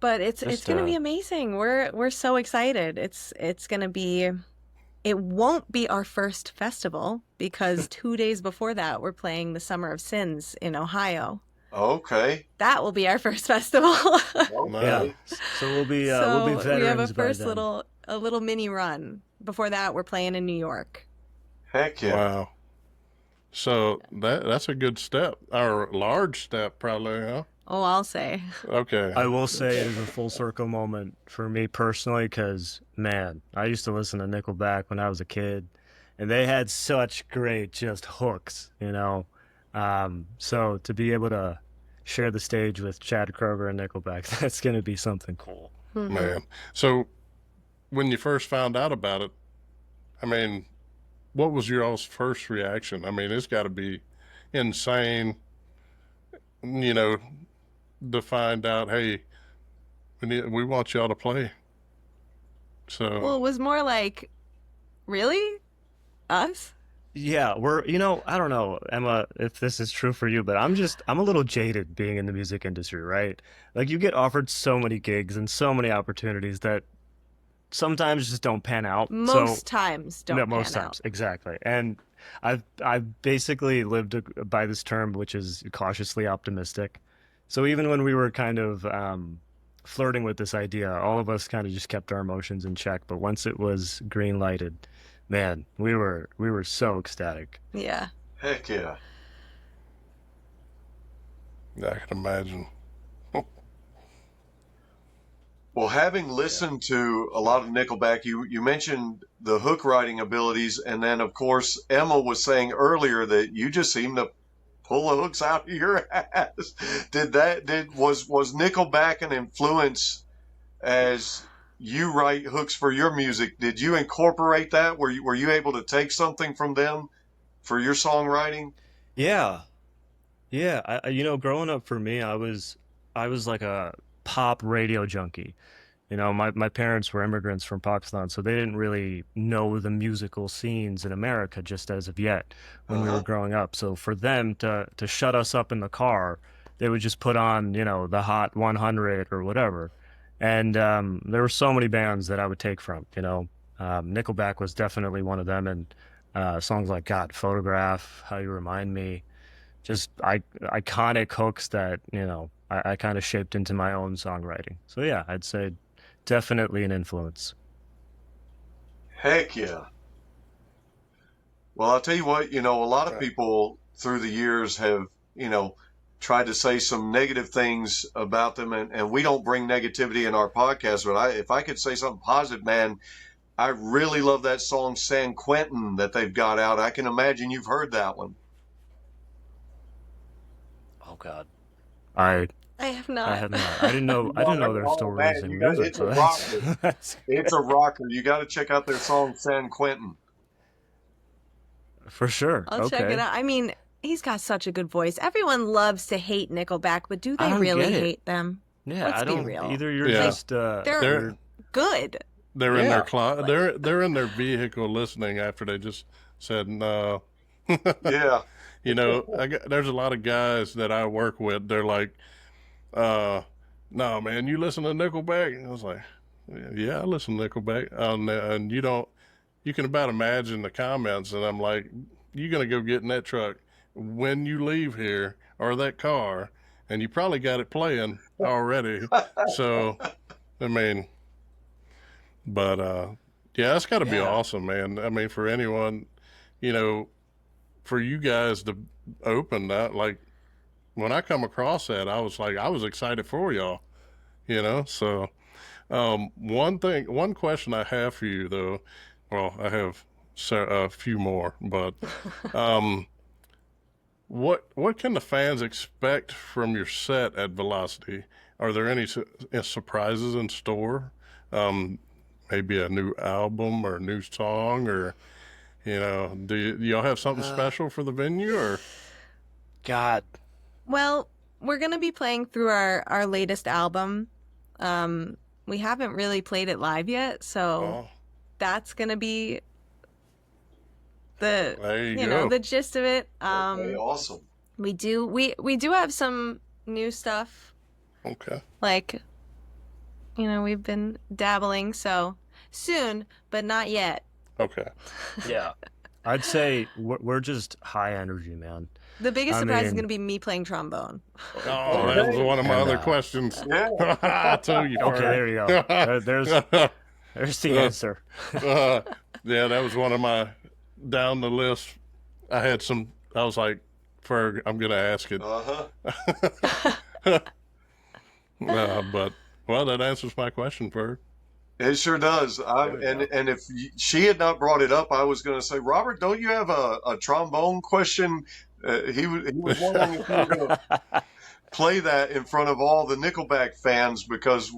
but it's just, going to be amazing. We're so excited. It's going to be. It won't be our first festival because 2 days before that, we're playing the Summer of Sins in Ohio. Okay. That will be our first festival. yeah. Okay. So we'll be So veterans we have a by first then. little mini run. Before that, we're playing in New York. Heck yeah. Wow. So that's a good step, or a large step, probably, huh? Oh, I'll say. Okay. I will say it is a full circle moment for me personally because, man, I used to listen to Nickelback when I was a kid, and they had such great just hooks, So to be able to share the stage with Chad Kroeger and Nickelback, that's going to be something cool. Man. So when you first found out about it, I mean, what was your all's first reaction? I mean, it's got to be insane, to find out, hey, we want y'all to play. So, Well, it was more like, really? Us? Yeah, I don't know, Emma, if this is true for you, but I'm a little jaded being in the music industry, right? Like you get offered so many gigs and so many opportunities that sometimes just don't pan out. Most times don't No, pan most out. times, exactly. And I've basically lived by this term, which is cautiously optimistic. So even when we were kind of flirting with this idea, all of us kind of just kept our emotions in check. But once it was green lighted, man, we were so ecstatic. Yeah. Heck yeah. I can imagine. Well, having listened to a lot of Nickelback, you mentioned the hook writing abilities, and then of course Emma was saying earlier that you just seem to pull the hooks out of your ass. Was Nickelback an influence as you write hooks for your music? Did you incorporate that? Were you able to take something from them for your songwriting? Yeah. Yeah, growing up for me, I was like a pop radio junkie. You know, my parents were immigrants from Pakistan, so they didn't really know the musical scenes in America just as of yet when we were Uh-huh. growing up. So for them to shut us up in the car, they would just put on, you know, the Hot 100 or whatever. And there were so many bands that I would take from, you know. Nickelback was definitely one of them, and songs like God, Photograph, How You Remind Me, just iconic hooks that, you know, I kind of shaped into my own songwriting. So yeah, I'd say definitely an influence. Heck yeah. Well, I'll tell you what, a lot of people through the years have, tried to say some negative things about them, and we don't bring negativity in our podcast, but if I could say something positive, man, I really love that song San Quentin that they've got out. I can imagine you've heard that one. Oh God, I I have I not. have not. I didn't know they're still Oh man, releasing music. it's a So rocker. that's It's a rocker. You got to check out their song San Quentin. for sure. I'll check it Okay, out. I mean, he's got such a good voice. Everyone loves to hate Nickelback, but do I they don't really get it. hate them? Yeah, Let's I be don't. real. Either you're Yeah. just They're They're good. they're in their Yeah. they're in their vehicle listening after they just said no. Yeah. There's a lot of guys that I work with. They're like, no, man, you listen to Nickelback? And I was like, yeah, I listen to Nickelback. And you can about imagine the comments. And I'm like, you're going to go get in that truck when you leave here or that car, and you probably got it playing already. So, I mean, but, yeah, that's got to be Yeah. awesome, man. I mean, for anyone, you know, for you guys to open that, like, when I come across that, I was excited for y'all, So, one question I have for you though, well, I have a few more, but what can the fans expect from your set at Velocity? Are there any surprises in store? Um, Maybe a new album or a new song, or do y'all have something special for the venue, or? God. Well, we're going to be playing through our latest album. We haven't really played it live yet, so Oh, that's going to be the there you go. the gist of it. Okay, awesome. We do have some new stuff, Okay. like we've been dabbling, so soon, but not yet. Okay. Yeah. I'd say we're just high energy, man. The biggest I surprise is mean- going to be me playing trombone. Oh, that was one of my And, other questions. Yeah. I told you. Okay, there you go. There's the answer. Yeah, that was one of my down the list. I was like, Ferg, I'm gonna ask it. Uh-huh. But well, that answers my question, Ferg. It sure does. And if she had not brought it up, I was going to say, Robert, don't you have a trombone question? He was wondering if you were going to play that in front of all the Nickelback fans, because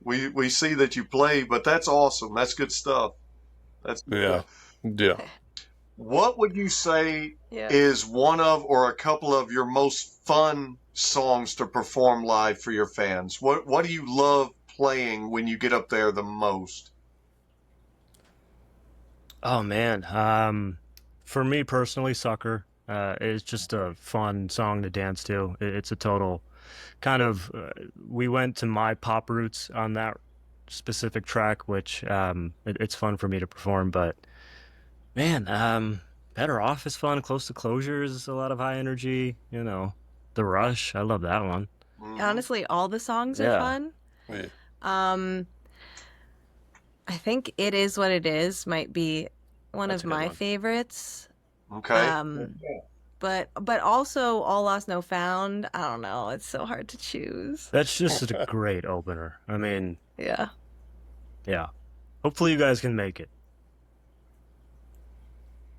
we see that you play. But that's awesome. That's good stuff. That's good. Yeah. What would you say Yeah. is one of or a couple of your most fun songs to perform live for your fans? What do you love playing when you get up there the most? Oh man. For me personally, Sucker is just a fun song to dance to. It's a total kind of we went to my pop roots on that specific track, which it's fun for me to perform, but man, Better Off is fun. Close to Closure is a lot of high energy, The Rush, I love that one. Mhm. Honestly, all the songs are Yeah. fun. Yeah. I think It Is What It Is might be one That's of a good my one. favorites. Okay. But also All Lost No Found. I don't know. It's so hard to choose. That's just a great opener. I mean, Yeah. yeah. Hopefully you guys can make it.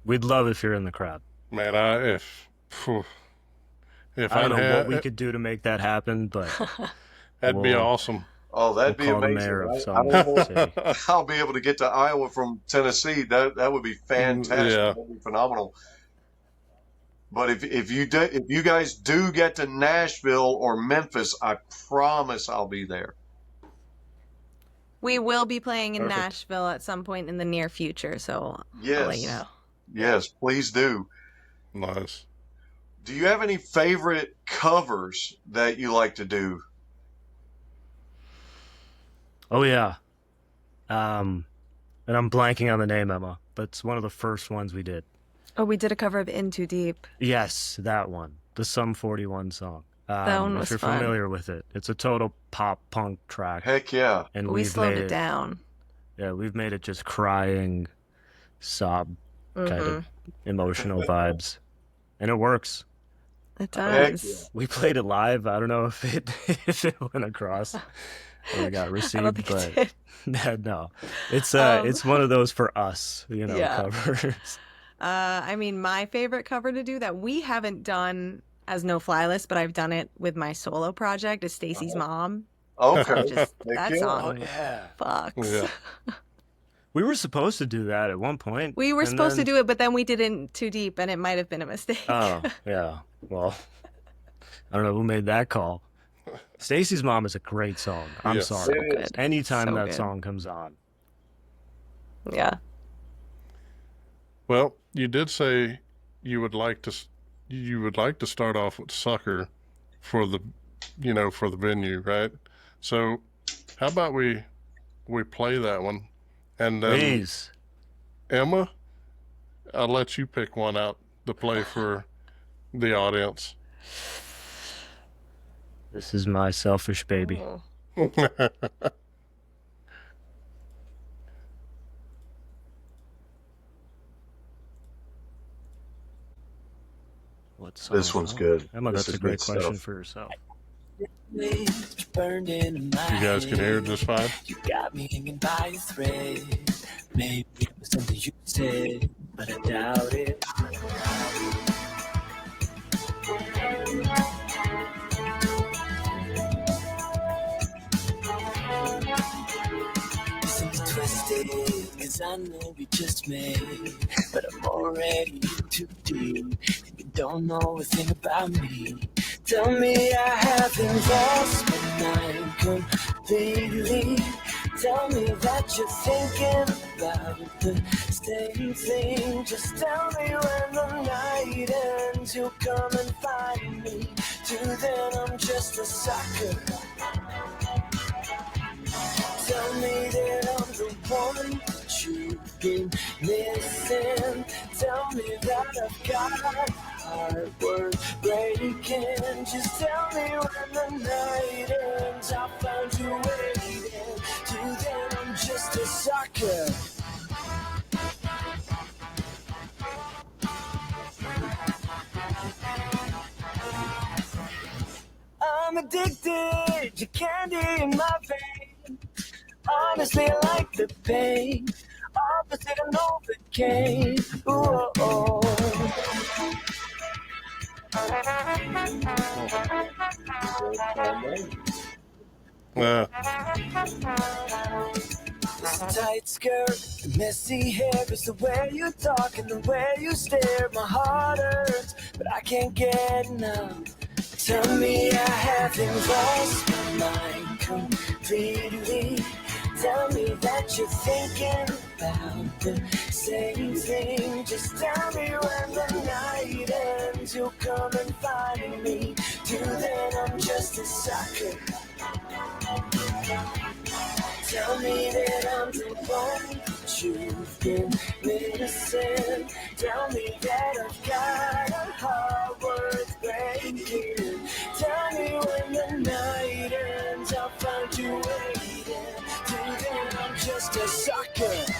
We'd love if you're in the crowd. Man, if I I'd don't know had, what we could do to make that happen, but that'd be we'll- awesome. Oh, that'd we'll be call the amazing. mayor of I some don't know city. if I'll be able to get to Iowa from Tennessee. That would be fantastic. Yeah. That'd be phenomenal. But if you guys do get to Nashville or Memphis, I promise I'll be there. We will be playing in Perfect. Nashville at some point in the near future, so Yes. I'll let you know. Yes, please do. Nice. Do you have any favorite covers that you like to do? Oh yeah. And I'm blanking on the name, Emma, but it's one of the first ones we did. Oh, we did a cover of In Too Deep. Yes, that one. The Sum 41 song. That one was if you're fun. familiar with it. It's a total pop punk track. Heck yeah. And We we've slowed made it down. Yeah, we've made it just crying, sob kind Mm-hmm. of emotional vibes. And it works. It Heck does. We played it live. I don't know if it if it went across or it got I received, don't think but it did. no. It's Um, it's one of those for us, Yeah. covers. I mean, my favorite cover to do that we haven't done as No Fly List, but I've done it with my solo project is Stacy's Mom. Okay. Just Heck that yeah. song yeah. fucks. Yeah. We were supposed to do that at one point. We were and supposed then- to do it, but then we did it too deep, and it might have been a mistake. Oh, yeah. Well, I don't know who made that call. Stacy's Mom is a great song. I'm Yes. sorry. It is. Good. Anytime So that good. song comes on. Yeah. Well, you did say you would like to start off with Sucker for the for the venue, right? So how about we play that one, and then Please. Emma, I'll let you pick one out to play for the audience. This is my selfish baby. What song This is one's that? good. Emma, This that's a is great good question stuff. for yourself. You guys can hear it just fine. You got me hanging by a thread. Maybe it was something you said, but I doubt it. You seem twisted, cause I know we just made, but I'm already in too deep, and you don't know a thing about me. Tell me I haven't lost my mind completely. Tell me that you're thinking about the same thing. Just tell me when the night ends, you'll come and find me. Till then I'm just a sucker. Tell me that I'm the one that you've been missing. Tell me that I've got heart worth breaking. Just tell me when the night ends, I'll find you waiting. Till then I'm just a sucker. I'm addicted to candy in my vein. Honestly, I like the pain. Opposite of Novocaine. Ooh, oh, This tight skirt, the messy hair is the way you talk and the way you stare. My heart hurts, but I can't get enough. Tell me I haven't lost my mind completely. Tell me that you're thinking about the same thing. Just tell me when the night ends, you'll come and find me. Till then I'm just a sucker. Tell me that I'm the one that you've been missing. Tell me that I've got a heart worth breaking. Tell me when the night ends, I'll find you waiting. Till then I'm just a sucker.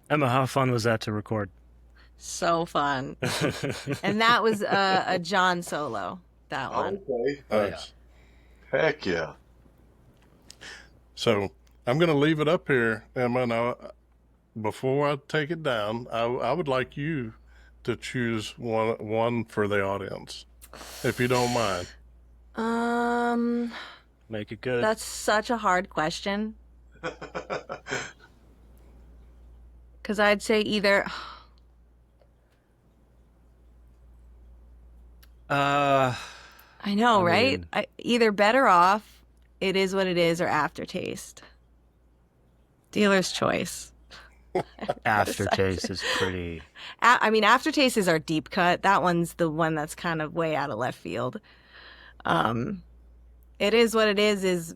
Emma, how fun was that to record? So fun. And that was a John solo, that one. Okay. Nice. Heck yeah. So I'm going to leave it up here, Emma. Now, before I take it down, I would like you to choose one for the audience, if you don't mind. Make it good. That's such a hard question. Because I'd say either. I I know, right? mean, Either Better Off, It Is What It Is, or Aftertaste. Dealer's choice. Aftertaste is pretty. I mean, Aftertaste is our deep cut. That one's the one that's kind of way out of left field. It Is What It Is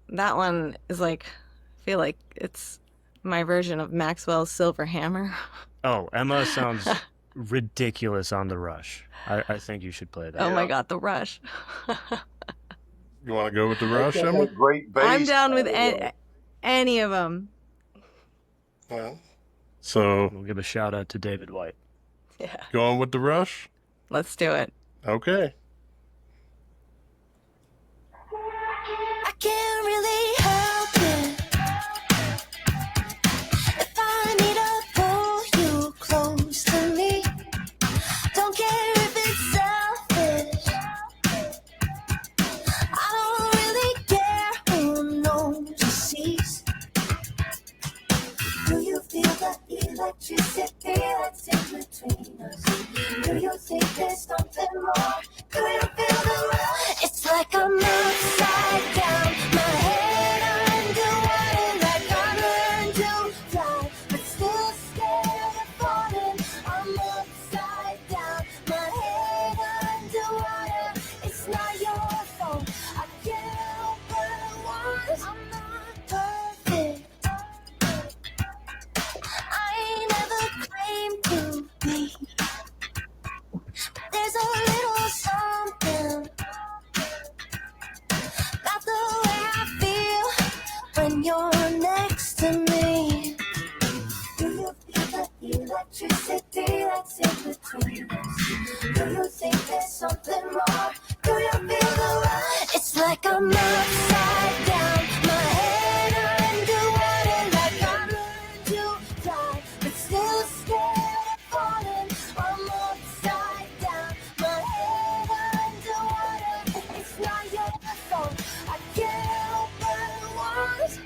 that one is like, I feel like it's my version of Maxwell's Silver Hammer. Oh, Emma sounds ridiculous on The Rush. I think you should play that. Oh my God, The Rush. You want to go with the Rush, That's Emma? a great bass. I'm down with any of them. Well, so We'll give a shout out to David White. Yeah, going with the Rush? let's do it. Okay. I can't really help it if I need to pull you close to me. Don't care if it's selfish. I don't really care who knows or sees. Do you feel the electricity that's in between us? Do you think there's something more? Do you feel the rush? It's like I'm upside down, my head underwater, like I learned to fly, but still scared of falling. I'm upside down, my head underwater. It's not your fault. I can't help but want. I'm not perfect. I ain't never claimed to be. There's a little something about the way I feel when you're next to me. Do you feel the electricity that's in between us? Do you think there's something more? Do you feel the rush? It's like I'm upside down, my head underwater, like I learned to fly, but still scared of falling. I'm upside down, my head underwater. It's not your fault. I can't help but want.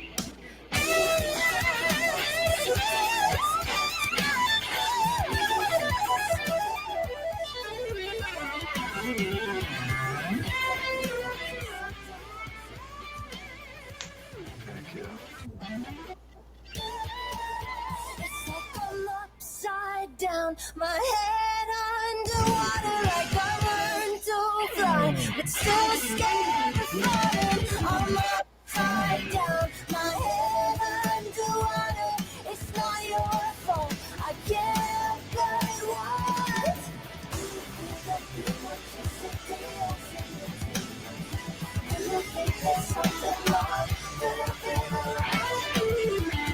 It's like I'm upside down, my head underwater, like I learned to fly, but still scared of falling. I'm upside down, my head underwater. It's not your fault. I can't help but want. Do you think there's something wrong? Do you feel the rush?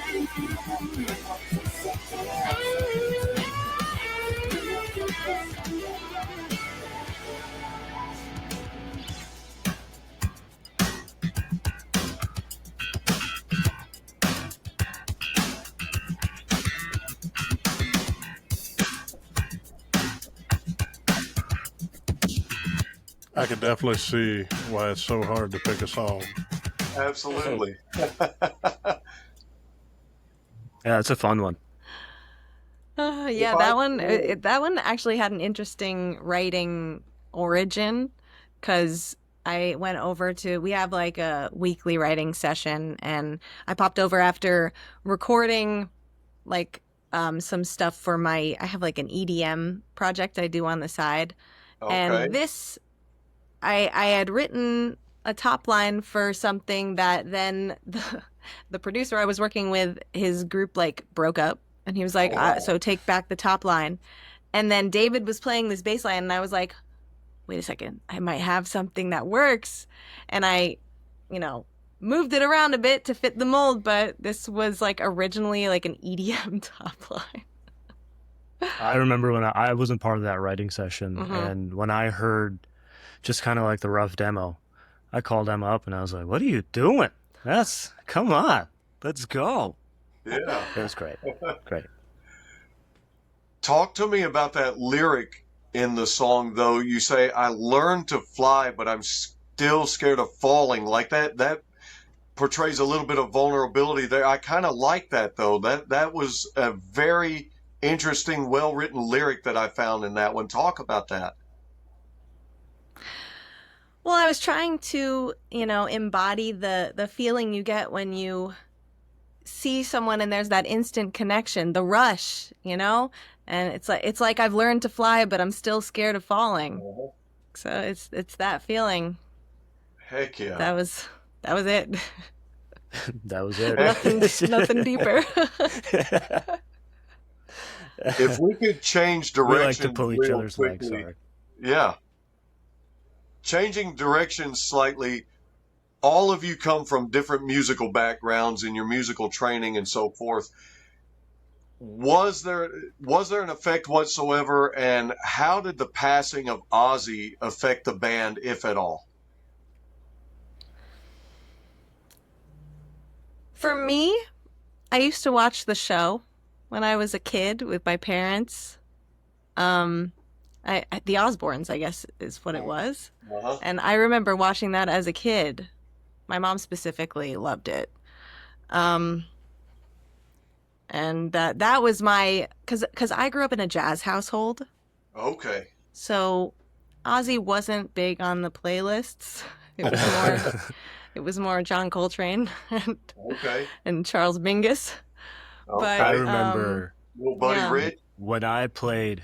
I could definitely see why it's so hard to pick a song. Absolutely. Yeah, it's a fun one. Yeah, If that I- one. That one actually had an interesting writing origin, because I went over to. We have like a weekly writing session, and I popped over after recording, like some stuff for I have like an EDM project I do on the side, Okay. and this, I had written a top line for something that then the producer I was working with, his group like broke up, and he was like, so take back the top line. And then David was playing this bass line, and I was like, wait a second, I might have something that works. And I, moved it around a bit to fit the mold, but this was like originally like an EDM top line. I remember when I wasn't part of that writing session, Mhm. and when I heard just kind of like the rough demo, I called Emma up and I was like, "What are you doing? Come on, let's go." Yeah. It was great. Great. Talk to me about that lyric in the song, though. You say, I learned to fly, but I'm still scared of falling. Like that portrays a little bit of vulnerability there. I kind of like that, though. That was a very interesting, well-written lyric that I found in that one. Talk about that. Well, I was trying to, embody the feeling you get when you see someone and there's that instant connection, the rush, and it's like I've learned to fly, but I'm still scared of falling. So it's that feeling. Heck yeah. That was it. That was it. Nothing deeper. If we could change We direction like to pull each real other's legs quickly. hard. Yeah. Changing direction slightly. All of you come from different musical backgrounds in your musical training and so forth. Was there an effect whatsoever, and how did the passing of Ozzy affect the band, if at all? For me, I used to watch the show when I was a kid with my parents. The Osbournes, I guess, is what it was. Uh-huh. And I remember watching that as a kid. My mom specifically loved it. And that was because I grew up in a jazz household. Okay. So Ozzy wasn't big on the playlists. It was more John Coltrane Okay. and Charles Mingus. Okay. But I remember Little Buddy yeah. Rich. when I played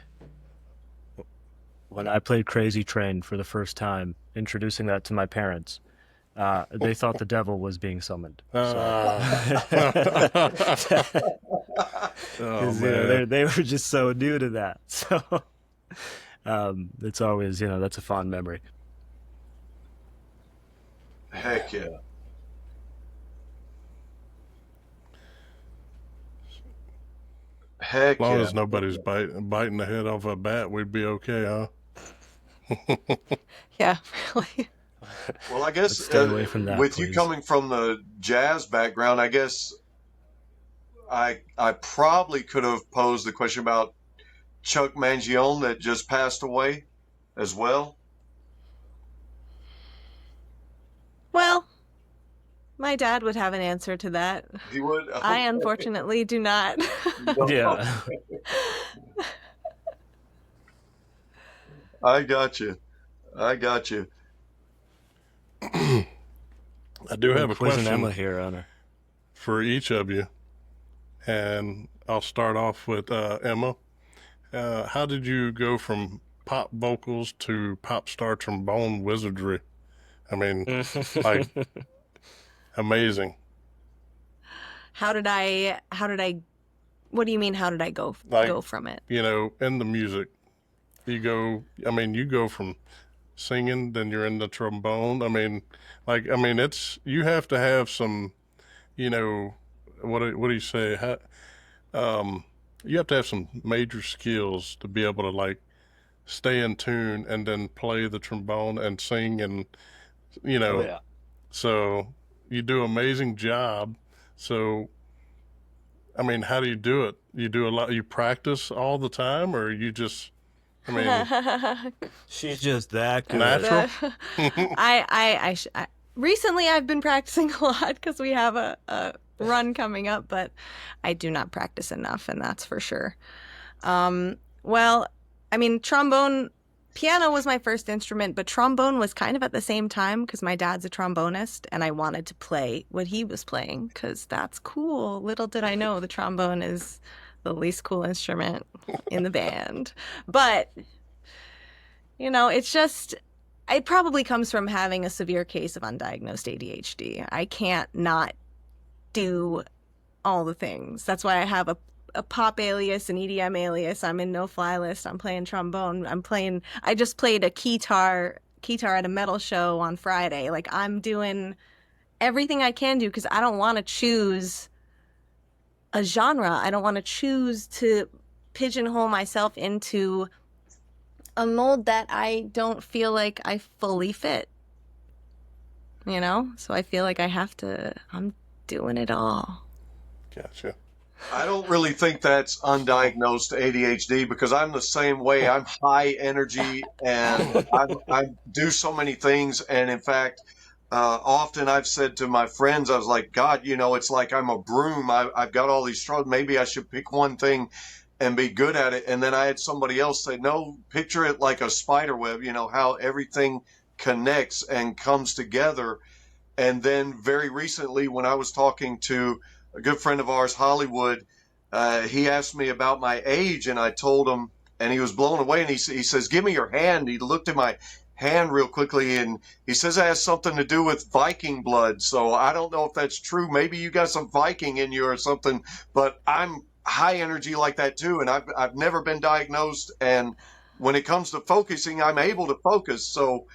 Crazy Train for the first time, introducing that to my parents. They thought the devil was being summoned. Oh, Man. They were just so new to that. So it's always, that's a fond memory. Heck yeah. Heck As long yeah. as nobody's biting the head off a bat, we'd be okay, huh? Yeah, really. Well, I guess Let's stay away from that, with you please. coming from the jazz background, I guess I probably could have posed the question about Chuck Mangione that just passed away as well. Well, my dad would have an answer to that. He would. I unfortunately do not. Yeah. I got you. I do have a Quizzing question Emma here on her. for each of you, and I'll start off with Emma. How did you go from pop vocals to pop star trombone wizardry? I mean, like, amazing. How did I what do you mean how did I go from it? In the music, you go from singing, then you're in the trombone. You have to have some, what do you say? You have to have some major skills to be able to stay in tune and then play the trombone and sing and, Yeah. so you do an amazing job. So, how do you do it? You do a lot, you practice all the time, or you just, She's just that good. natural? Recently I've been practicing a lot because we have a run coming up, but I do not practice enough, and that's for sure. Trombone, piano was my first instrument, but trombone was kind of at the same time because my dad's a trombonist, and I wanted to play what he was playing because that's cool. Little did I know the trombone is the least cool instrument in the band. But, it probably comes from having a severe case of undiagnosed ADHD. I can't not do all the things. That's why I have a pop alias, an EDM alias. I'm in No Fly List. I'm playing trombone. I just played a guitar at a metal show on Friday. I'm doing everything I can do because I don't want to choose a genre. I don't want to choose to pigeonhole myself into a mold that I don't feel like I fully fit. So I feel like I'm doing it all. Gotcha. I don't really think that's undiagnosed ADHD because I'm the same way. I'm high energy and I do so many things. And in fact, often I've said to my friends, I was like, God, it's like I'm a broom. I've got all these struggles. Maybe I should pick one thing and be good at it. And then I had somebody else say, no, picture it like a spider web, how everything connects and comes together. And then very recently, when I was talking to a good friend of ours, Hollywood, he asked me about my age, and I told him, and he was blown away. And he says, "Give me your hand." He looked at my hand real quickly, and he says it has something to do with Viking blood. So I don't know if that's true. Maybe you got some Viking in you or something. But I'm high energy like that too, and I've never been diagnosed. And when it comes to focusing, I'm able to focus. So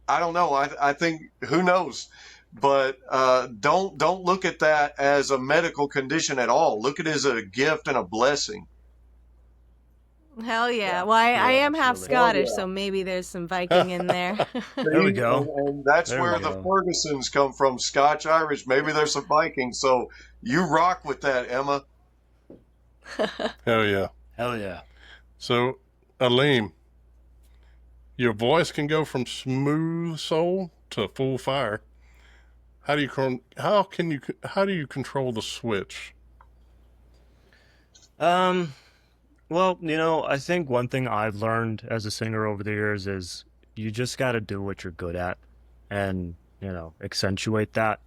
I don't know. I think who knows. But don't look at that as a medical condition at all. Look at it as a gift and a blessing. Hell yeah. Yeah. Well, I Yeah, am half absolutely. Scottish, Oh, yeah. so maybe there's some Viking in there. There we go. And that's There where we the go. Fergusons come from, Scotch Irish. Maybe there's some Vikings. So you rock with that, Emma. Hell yeah. Hell yeah. So, Aleem, your voice can go from smooth soul to full fire. How do you control the switch? Well, I think one thing I've learned as a singer over the years is you just got to do what you're good at and, accentuate that.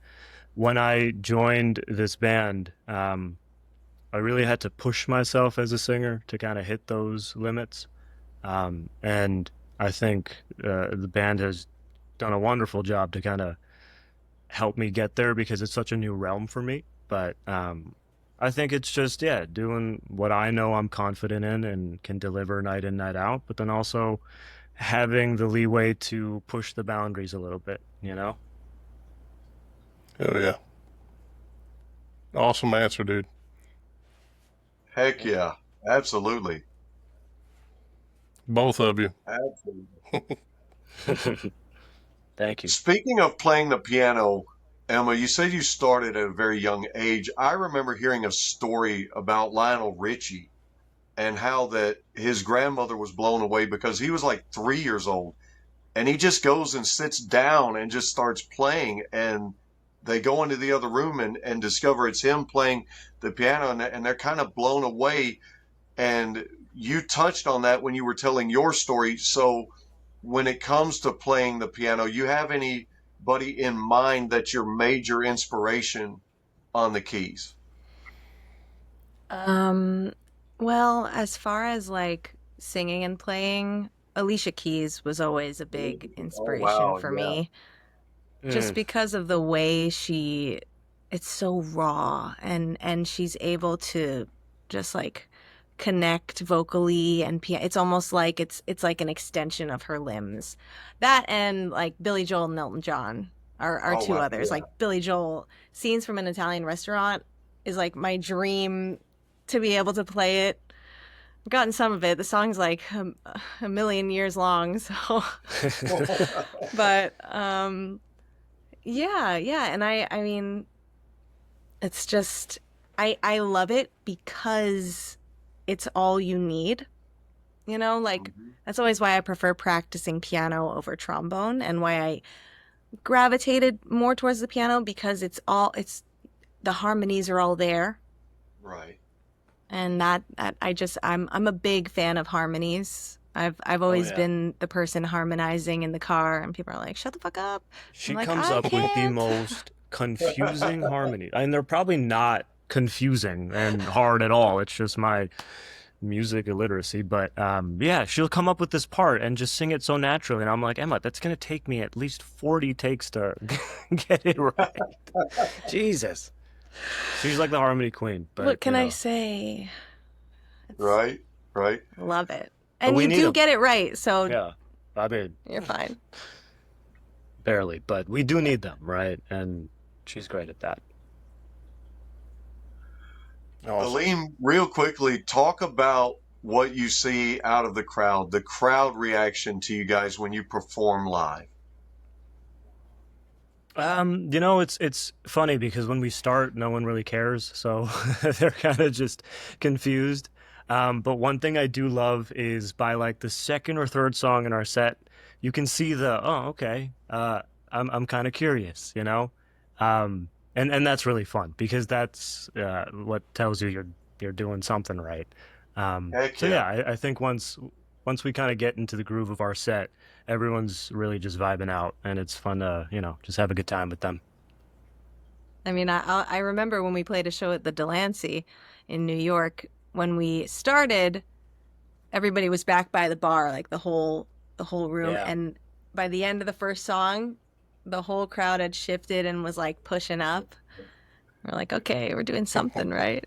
When I joined this band, I really had to push myself as a singer to kind of hit those limits. And I think the band has done a wonderful job to kind of help me get there because it's such a new realm for me. But I think it's just, doing what I know I'm confident in and can deliver night in, night out, but then also having the leeway to push the boundaries a little bit, Hell yeah. Awesome answer, dude. Heck yeah. Absolutely. Both of you. Absolutely. Thank you. Speaking of playing the piano, Emma, you said you started at a very young age. I remember hearing a story about Lionel Richie and how that his grandmother was blown away because he was like 3 years old and he just goes and sits down and just starts playing, and they go into the other room and discover it's him playing the piano, and they're kind of blown away. And you touched on that when you were telling your story. So when it comes to playing the piano, you have anybody in mind that's your major inspiration on the keys? Well, as far as like singing and playing, Alicia Keys was always a big inspiration wow, for yeah. me. Just Mm. because of the way it's so raw, and she's able to just like connect vocally and it's almost like it's like an extension of her limbs. That and like Billy Joel and Elton John are Oh, two wow, others. yeah. Like Billy Joel, Scenes from an Italian Restaurant is like my dream to be able to play it. I've gotten some of it. The song's like a million years long, so but yeah, and I mean, it's just I love it because it's all you need. Like that's always why I prefer practicing piano over trombone, and why I gravitated more towards the piano, because it's the harmonies are all there. Right. And that I'm a big fan of harmonies. I've always yeah. been the person harmonizing in the car, and people are like, "Shut the fuck up." She I'm like, comes "I up with the can't." most confusing harmony. And they're probably not confusing and hard at all. It's just my music illiteracy. But she'll come up with this part and just sing it so naturally. And I'm like, Emma, that's going to take me at least 40 takes to get it right. Jesus. She's like the harmony queen. But, What can I say? Right. Love it. And we you need do 'em. get it right, so Yeah, I mean, you're fine. barely. But we do need them, right? And she's great at that. Awesome. Aleem, real quickly, talk about what you see out of the crowd reaction to you guys when you perform live. It's funny because when we start, no one really cares, so they're kind of just confused. But one thing I do love is by like the second or third song in our set, you can see okay, I'm kind of curious, and that's really fun because that's what tells you you're doing something right. Heck So yeah. yeah, I think once we kind of get into the groove of our set, everyone's really just vibing out, and it's fun to just have a good time with them. I mean, I remember when we played a show at the Delancey in New York. When we started, everybody was back by the bar, like the whole room, Yeah. and by the end of the first song, the whole crowd had shifted and was like pushing up. We're like, okay, we're doing something right.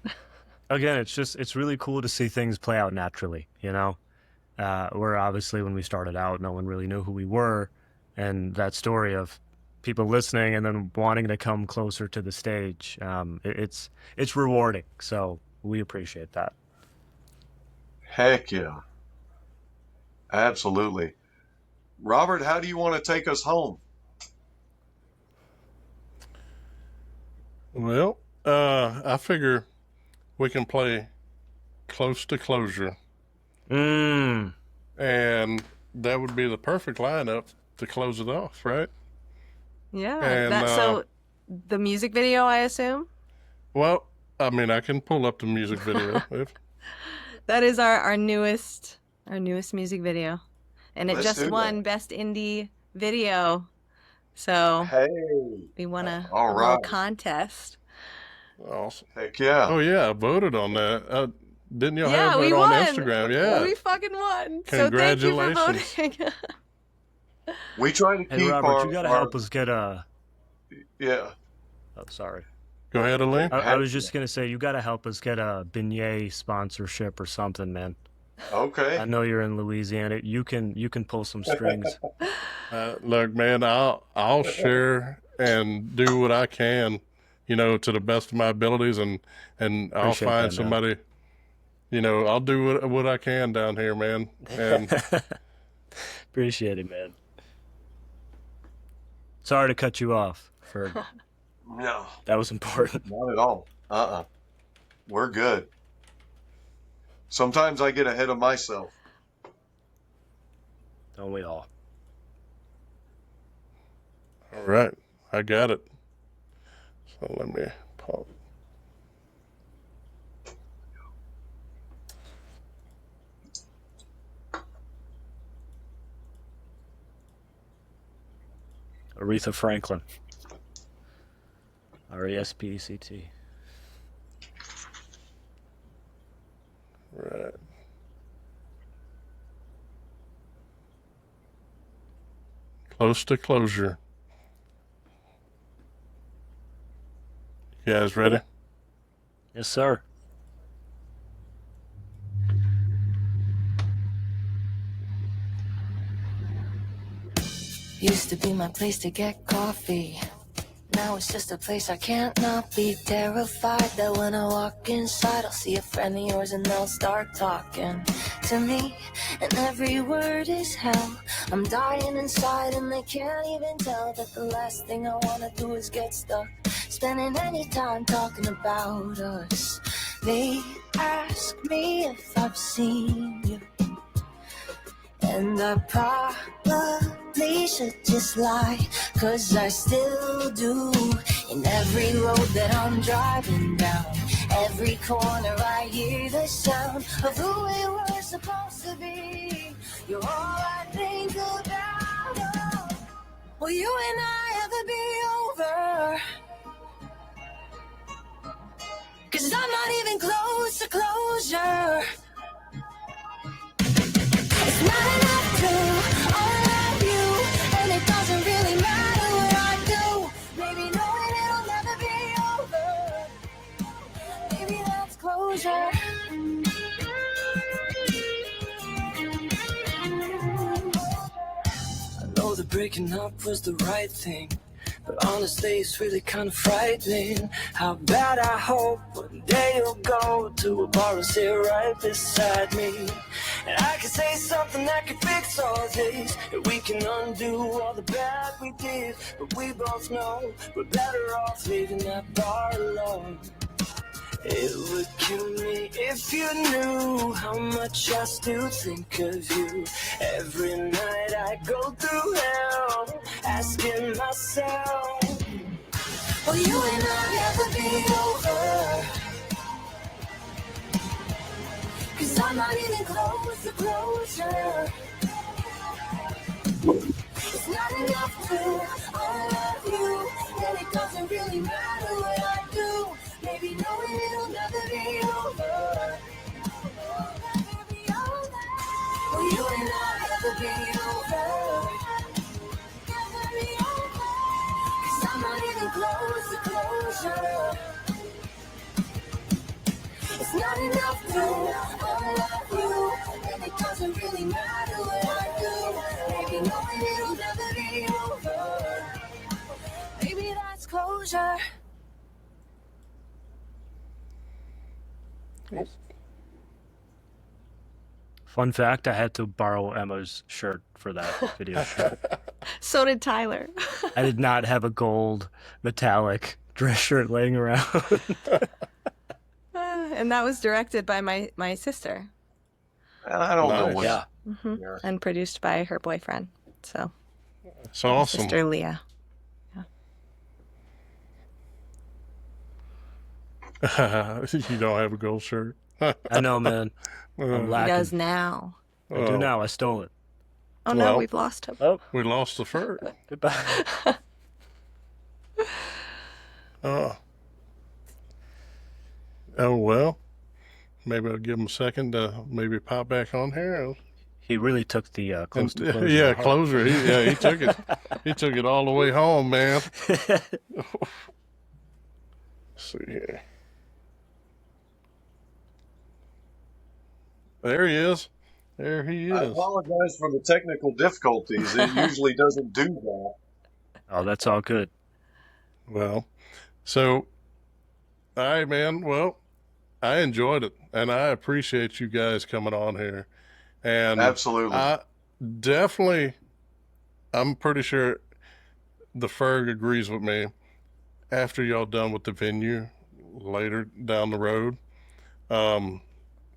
Again, it's really cool to see things play out naturally, where obviously when we started out, no one really knew who we were, and that story of people listening and then wanting to come closer to the stage, it's rewarding. So we appreciate that. Heck yeah. Absolutely. Robert, how do you want to take us home? Well, I figure we can play Close to Closure, Mm. and that would be the perfect lineup to close it off, right? Yeah. And So the music video, I assume? well, I mean, I can pull up the music video if That is our newest music video. And it Let's just do won that. Best Indie Video. So Hey. we won a All little right. contest. awesome. Heck yeah. Oh yeah, I voted on that. Didn't you Yeah, have we it on won. Instagram? Yeah. We fucking won. So thank you for Congratulations. voting. We try to Hey keep Robert, you gotta our help us get a. yeah. Oh, sorry. Go ahead, Elaine. I was just gonna say you gotta help us get a beignet sponsorship or something, man. Okay. I know you're in Louisiana. You can pull some strings. Look, man, I'll share and do what I can, to the best of my abilities, and I'll Appreciate find that, man. somebody. I'll do what I can down here, man. And Appreciate it, man. Sorry to cut you off. No, That was important. not at all. We're good. Sometimes I get ahead of myself. Don't we all? all right, I got it. So let me pause. Aretha Franklin. R-E-S-P-E-C-T. Right. Close to Closure. You guys ready? Yes, sir. Used to be my place to get coffee. Now it's just a place I can't not be. Terrified that when I walk inside, I'll see a friend of yours and they'll start talking to me. And every word is hell. I'm dying inside and they can't even tell that the last thing I wanna do is get stuck spending any time talking about us. They ask me if I've seen you, and I probably should just lie, 'cause I still do. In every road that I'm driving down, every corner I hear the sound of who we were supposed to be. You're all I think about. Oh, will you and I ever be over? 'Cause I'm not even close to closure. It's not enough to all of you, and it doesn't really matter what I do. Maybe knowing it'll never be over, maybe that's closure. I know that breaking up was the right thing. But honestly, it's really kind of frightening how bad I hope one day you'll go to a bar and sit right beside me. And I can say something that can fix all this, and we can undo all the bad we did. But we both know we're better off leaving that bar alone. It would kill me if you knew how much I still think of you. Every night I go through hell, asking myself, will you and I ever be over? 'Cause I'm not even close to closure. It's not enough to love you, and it doesn't really matter what I do. Maybe knowing it'll never be over. Will you and I ever be over? Never be over. 'Cause I'm not even close to closure. It's not enough to love you, and it doesn't really matter what I do. Maybe knowing it'll never be over. Maybe that's closure. Fun fact, I had to borrow Emma's shirt for that video shoot. So did Tyler. I did not have a gold metallic dress shirt laying around. And that was directed by my sister. I don't know Nice. what. Yeah. Yeah. And produced by her boyfriend. So, It's awesome. Sister Leah. You don't have a gold shirt. I know, man. I'm He lacking. does now. I do now. I stole it. Oh no, Well- we've lost him. Oh, We lost the fur. goodbye. Oh well. Maybe I'll give him a second to maybe pop back on here. He really took the close to closure. Yeah, closer. He took it. He took it all the way home, man. Let's see here. There he is. There he I is. apologize for the technical difficulties. It usually doesn't do that. Oh, that's all good. Well, so, all right, man. Well, I enjoyed it, and I appreciate you guys coming on here. And Absolutely. I definitely, I'm pretty sure the Ferg agrees with me. After y'all done with the venue later down the road,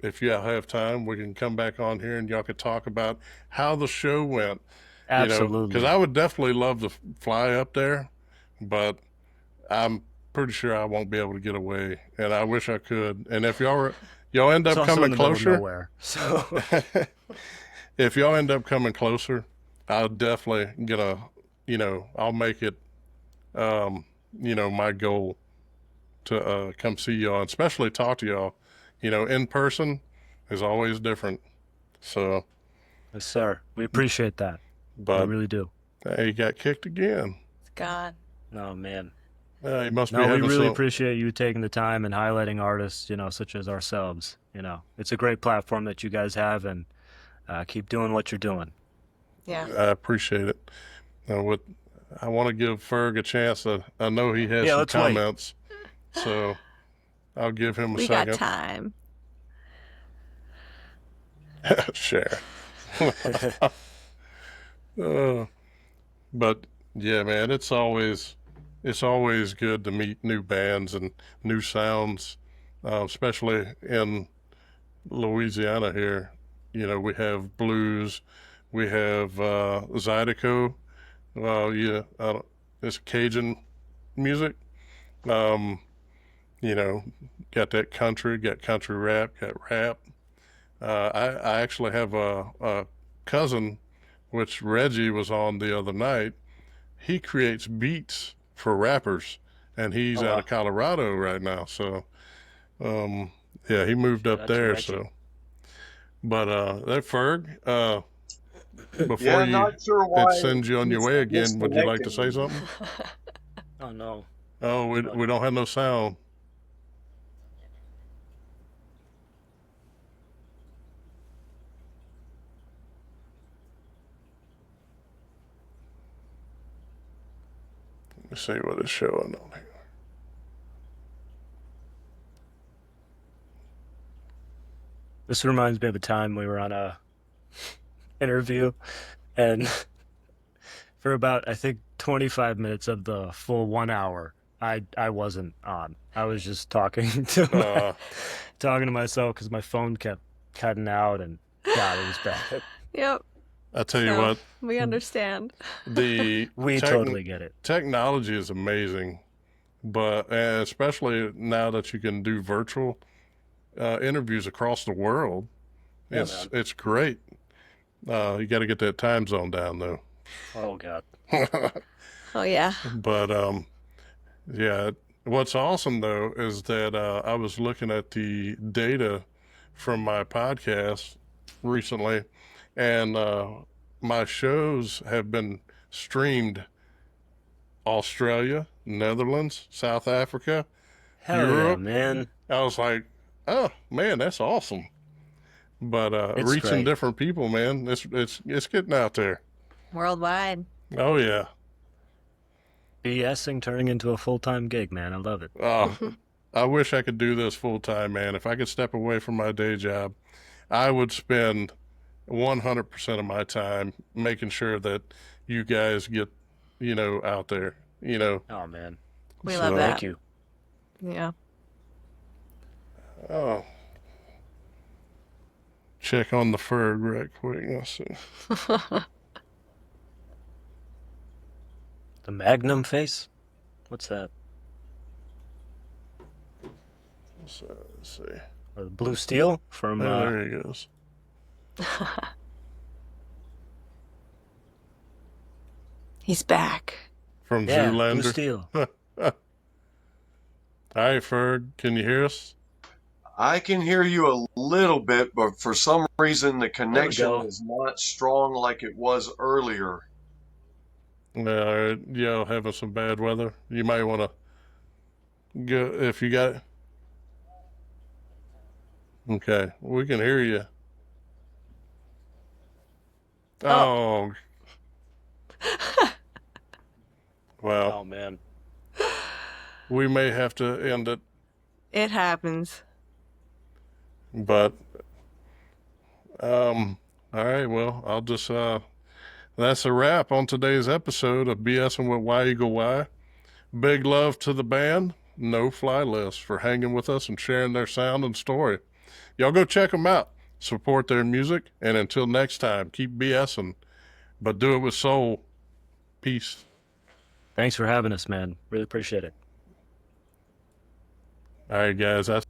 if y'all have time, we can come back on here and y'all could talk about how the show went. Absolutely. Because I would definitely love to fly up there, but I'm pretty sure I won't be able to get away, and I wish I could. And if y'all end It's up also in coming the middle of closer, nowhere, so if y'all end up coming closer, I'll definitely I'll make it, my goal to come see y'all, and especially talk to y'all. In person is always different. So, yes, sir. We appreciate that. We but really do. he got kicked again. It's gone. Oh man. He must be No, we having really some. appreciate you taking the time and highlighting artists, such as ourselves. It's a great platform that you guys have, and keep doing what you're doing. Yeah. I appreciate it. I want to give Ferg a chance. I know he has Yeah, some let's wait. comments, so I'll give him a We got second. time. Share. But yeah, man, it's always good to meet new bands and new sounds, especially in Louisiana here. We have blues, we have Zydeco. It's Cajun music. Got that country, got country rap, got rap. I actually have a cousin, which Reggie was on the other night. He creates beats for rappers, and he's out of Colorado right now. So, yeah, he moved up That's there. Reggie. So, but that Ferg, before Yeah, you not sure why it sends you on your it's way again, would you like to say disconnecting. something? Oh no. Oh, we don't have no sound. me see what it's showing on here. This reminds me of a time we were on a interview, and for about, I think, 25 minutes of the full 1 hour, I wasn't on. I was just talking to myself because my phone kept cutting out, and God, it was bad. Yep. I tell you So, what, we understand. the We totally get it. technology is amazing, but especially now that you can do virtual interviews across the world, Yeah, it's great. You got to get that time zone down though. Oh, God. Oh yeah. But yeah, what's awesome though is that I was looking at the data from my podcast recently, and my shows have been streamed Australia, Netherlands, South Africa, Hell yeah, Europe. man. I was like, oh man, that's awesome. But It's reaching great. different people, man, it's getting out there. Worldwide. Oh yeah. BSing turning into a full-time gig, man. I love it. I wish I could do this full time, man. If I could step away from my day job, I would spend 100% of my time making sure that you guys get, out there, Oh, man. We love So- that. Thank you. Yeah. Oh. Check on the Ferg right quick. Let's see. The Magnum face? What's that? So, let's see. Or the Blue Steel from Oh, there he goes. He's back. From yeah, Blue Zoolander. Steel. All right, Ferg, can you hear us? I can hear you a little bit, but for some reason the connection go. is not strong like it was earlier. Yeah, having some bad weather. You might want to go if you got. Okay, we can hear you. Oh. Well, Oh, man. we may have to end it, It happens. but all right. Well, I'll just that's a wrap on today's episode of BSing with Why Eagle Y. Big love to the band No Fly List for hanging with us and sharing their sound and story. Y'all go check them out, support their music, and until next time, keep BSing, but do it with soul. Peace. Thanks for having us, man. Really appreciate it. All right, guys.